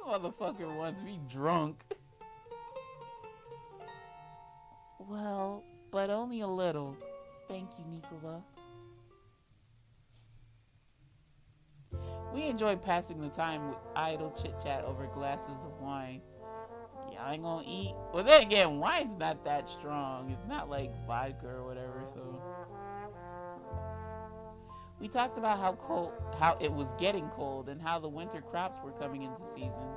This motherfucker wants me drunk. Well, but only a little. Thank you, Nicola. We enjoyed passing the time with idle chit-chat over glasses of wine. Yeah, I ain't gonna eat. Well, then again, wine's not that strong. It's not like vodka or whatever, so... We talked about how it was getting cold and how the winter crops were coming into season.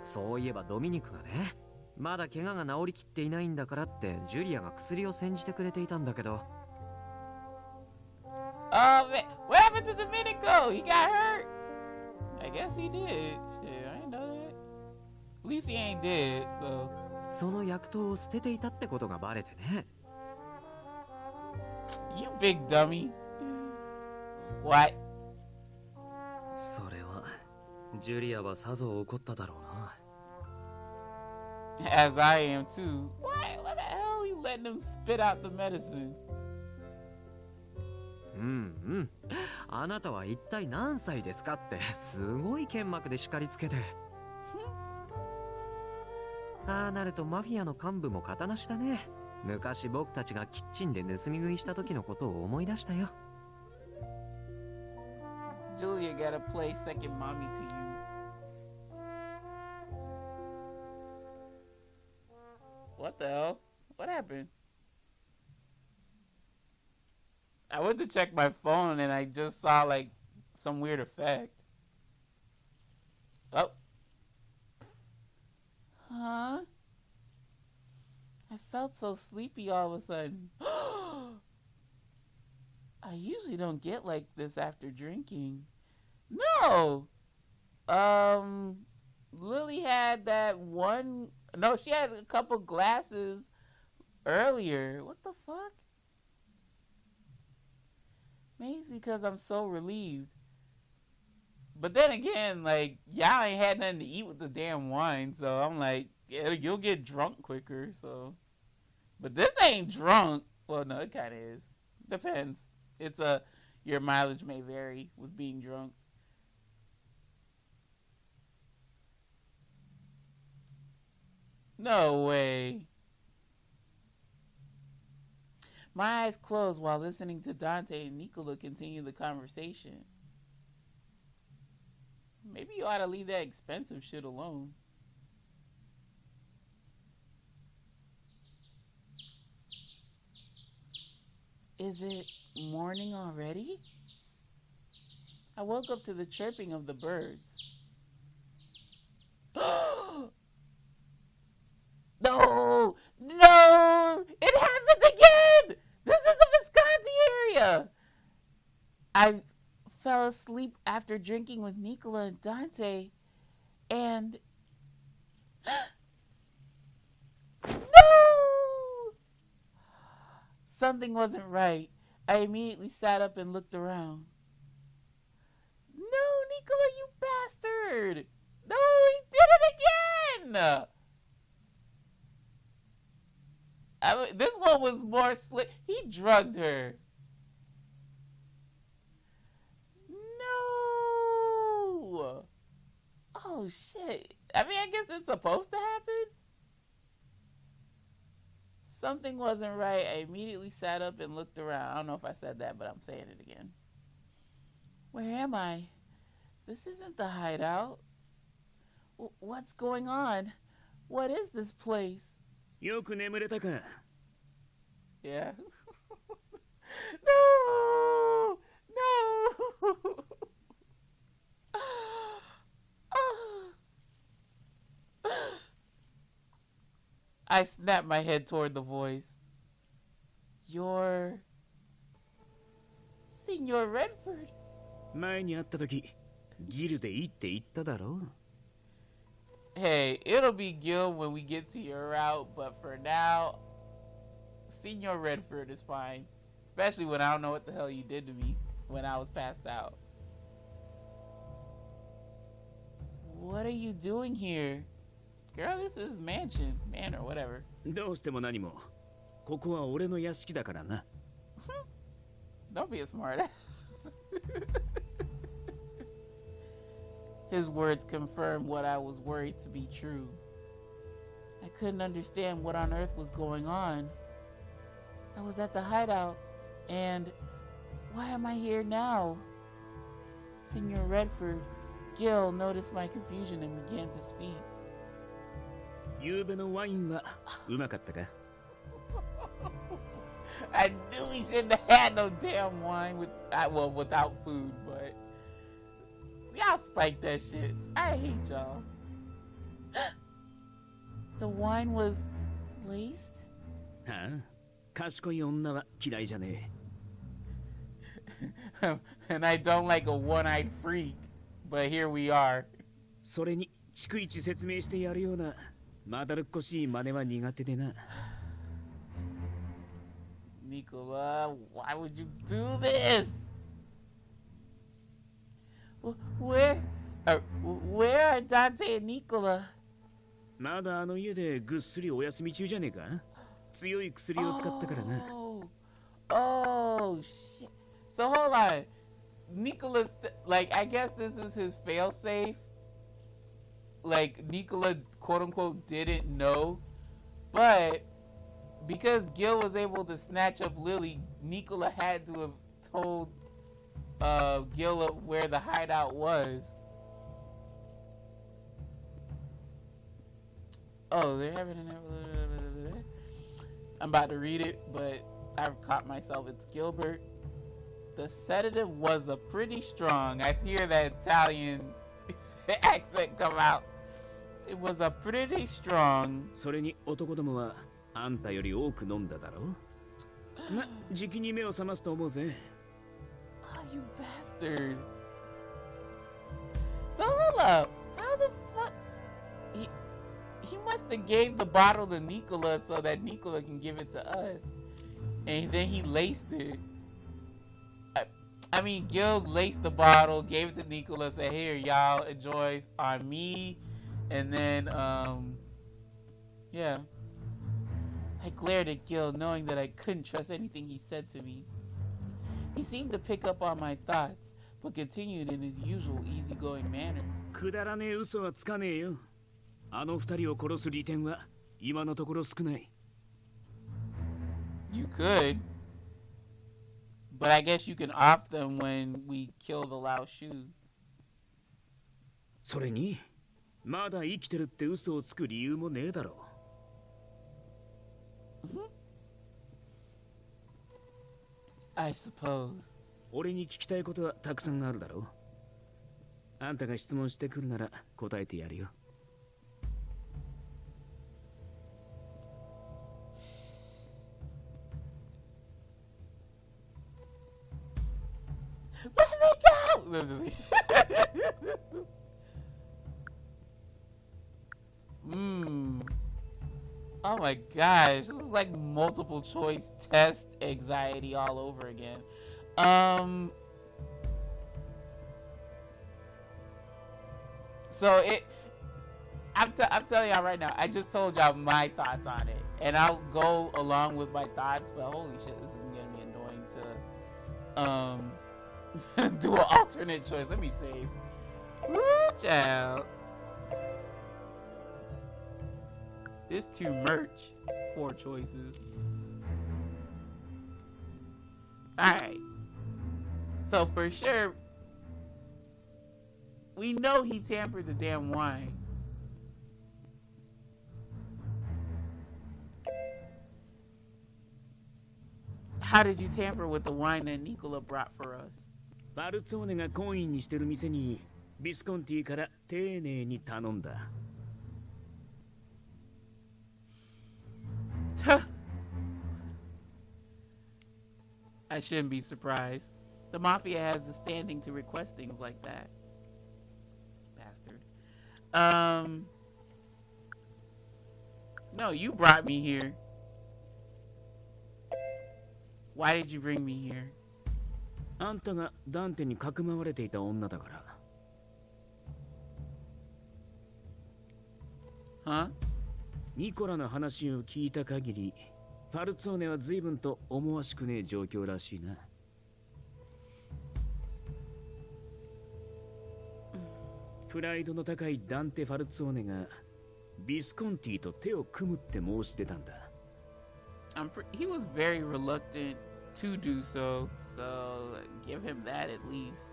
そういえばドミニクがねまだ怪我が治りきっていないんだからってジュリアが薬を煎じてくれていたんだけど Oh man, what happened to Domenico? He got hurt. I guess he did. Shit, I didn't know that. At least he ain't dead, so. その薬湯を捨てていたってことがバレてね You big dummy. What? それはジュリアはさぞ怒っただろうな As I am too. What the hell? You letting him spit out the medicine? あなたは一体何歳ですかってすごい剣幕で叱りつけてああなるとマフィアの幹部も形なしだね昔僕たちがキッチンで盗み食いした時のことを思い出したよ Julia gotta play second mommy to you. What the hell? What happened? I went to check my phone and I just saw like some weird effect. Oh. Huh? I felt so sleepy all of a sudden. I usually don't get like this after drinking. No! Lily had that one... No, she had a couple glasses earlier. What the fuck? Maybe it's because I'm so relieved. But then again, like, y'all ain't had nothing to eat with the damn wine, so I'm like, yeah, you'll get drunk quicker, so. But this ain't drunk. Well, no, it kind of is. Depends. It's your mileage may vary with being drunk. No way. My eyes closed while listening to Dante and Nicola continue the conversation. Maybe you ought to leave that expensive shit alone. Is it morning already? I woke up to the chirping of the birds. No! No! It happened again! This is the Visconti area! I fell asleep after drinking with Nicola and Dante, and... No! Something wasn't right. I immediately sat up and looked around. No, Nicola, you bastard! No, he did it again! This one was more slick. He drugged her. No! Oh, shit. I mean, I guess it's supposed to happen. Something wasn't right. I immediately sat up and looked around. I don't know if I said that, but I'm saying it again. Where am I? This isn't the hideout. What's going on? What is this place? よく眠れたか Yeah. No! No! I snapped my head toward the voice. You're... Signor Redford. 前に会った時ギルでいいって言っただろ Hey, it'll be Gil when we get to your route, but for now, Signor Redford is fine. Especially when I don't know what the hell you did to me when I was passed out. What are you doing here? Girl, this is manor, whatever. どうしても何もここは俺の屋敷だからな Don't be a smartass. His words confirmed what I was worried to be true. I couldn't understand what on earth was going on. I was at the hideout, and why am I here now? Signor Redford, Gil noticed my confusion and began to speak. 夕べのワインはうまかったか I knew he shouldn't have had no damn wine without food, but y'all spike that shit. I hate y'all. The wine was laced? はあ賢い女は嫌いじゃね And I don't like a one-eyed freak, but here we are. それに逐一説明してやるようなまだるっこしい真似は苦手でな Nicola, why would you do this? Where are Dante and Nicola? まだあの家でぐっすりお休み中じゃねえか強い薬を使ったからな Oh, shit. So hold on. Nicola, like, I guess this is his failsafe. Like, Nicola, quote unquote, didn't know. But because Gil was able to snatch up Lily, Nicola had to have told Gil where the hideout was. Oh, they're having an... I'm about to read it, but I've caught myself. It's Gilbert. The sedative was a pretty strong. I hear that Italian accent come out. It was a pretty strong. それに男どもはあんたより多く飲んだだろま、じきに目を覚ますと思うぜ Oh, you bastard. So hold up. How the fuck? He must have gave the bottle to Nicola so that Nicola can give it to us. And then he laced it. I mean, Gil laced the bottle, gave it to Nicola, said, here, y'all, enjoy on me. And then, yeah. I glared at Gil, knowing that I couldn't trust anything he said to me. He seemed to pick up on my thoughts, but continued in his usual easygoing manner. くだらねえ嘘はつかねえよあの二人を殺す利点は今のところ少ない You could. But I guess you can off them when we kill the Lao Shu. それにまだ生きてるって嘘をつく理由もねえだろ I suppose. 俺に聞きたいことはたくさんあるだろあんたが質問してくるなら答えてやるよ。Where did they go? Oh my gosh, this is like multiple choice test anxiety all over again. So I'm telling y'all right now, I just told y'all my thoughts on it, and I'll go along with my thoughts, but holy shit, this is gonna be annoying to do an alternate choice. Let me save. Woo, child. This too merch. 4 choices. Alright. So for sure, we know he tampered the damn wine. How did you tamper with the wine that Nicola brought for us? バルツォーネが懇意にしてる店にビスコンティから丁寧に頼んだ。I shouldn't be surprised. The mafia has the standing to request things like that. Bastard. No, you brought me here. Why did you bring me here? あんたがダンテにかくまわれていた女だから。Huh? ニコラの話を聞いた限り、ファルツォーネは随分と思わしくねえ状況らしいな。プライドの高いダンテ・ファルツォーネがビスコンティと手を組むって申し出たんだ。He was very reluctant to do so, so give him that at least.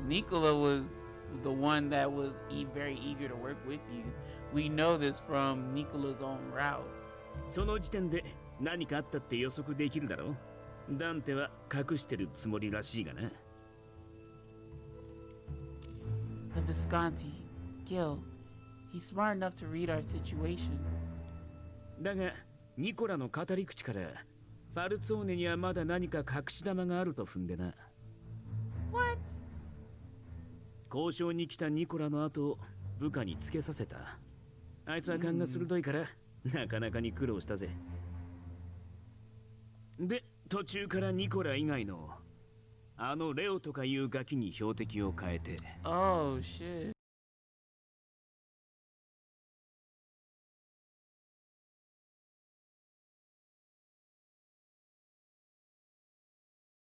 Nicola was the one that was very eager to work with you. We know this from Nicola's own route. その時点で何かあったって予測できるだろう。ダンテは隠してるつもりらしいがな。The Visconti, Gil, he's smart enough to read our situation. だがニコラの語り口からファルツォーネにはまだ何か隠し玉があると踏んでな。What? 交渉に来たニコラの後を部下につけさせた。あいつは勘が鋭いからなかなかに苦労したぜ。で、途中からニコラ以外のあのレオとかいうガキに標的を変えて。Oh shit.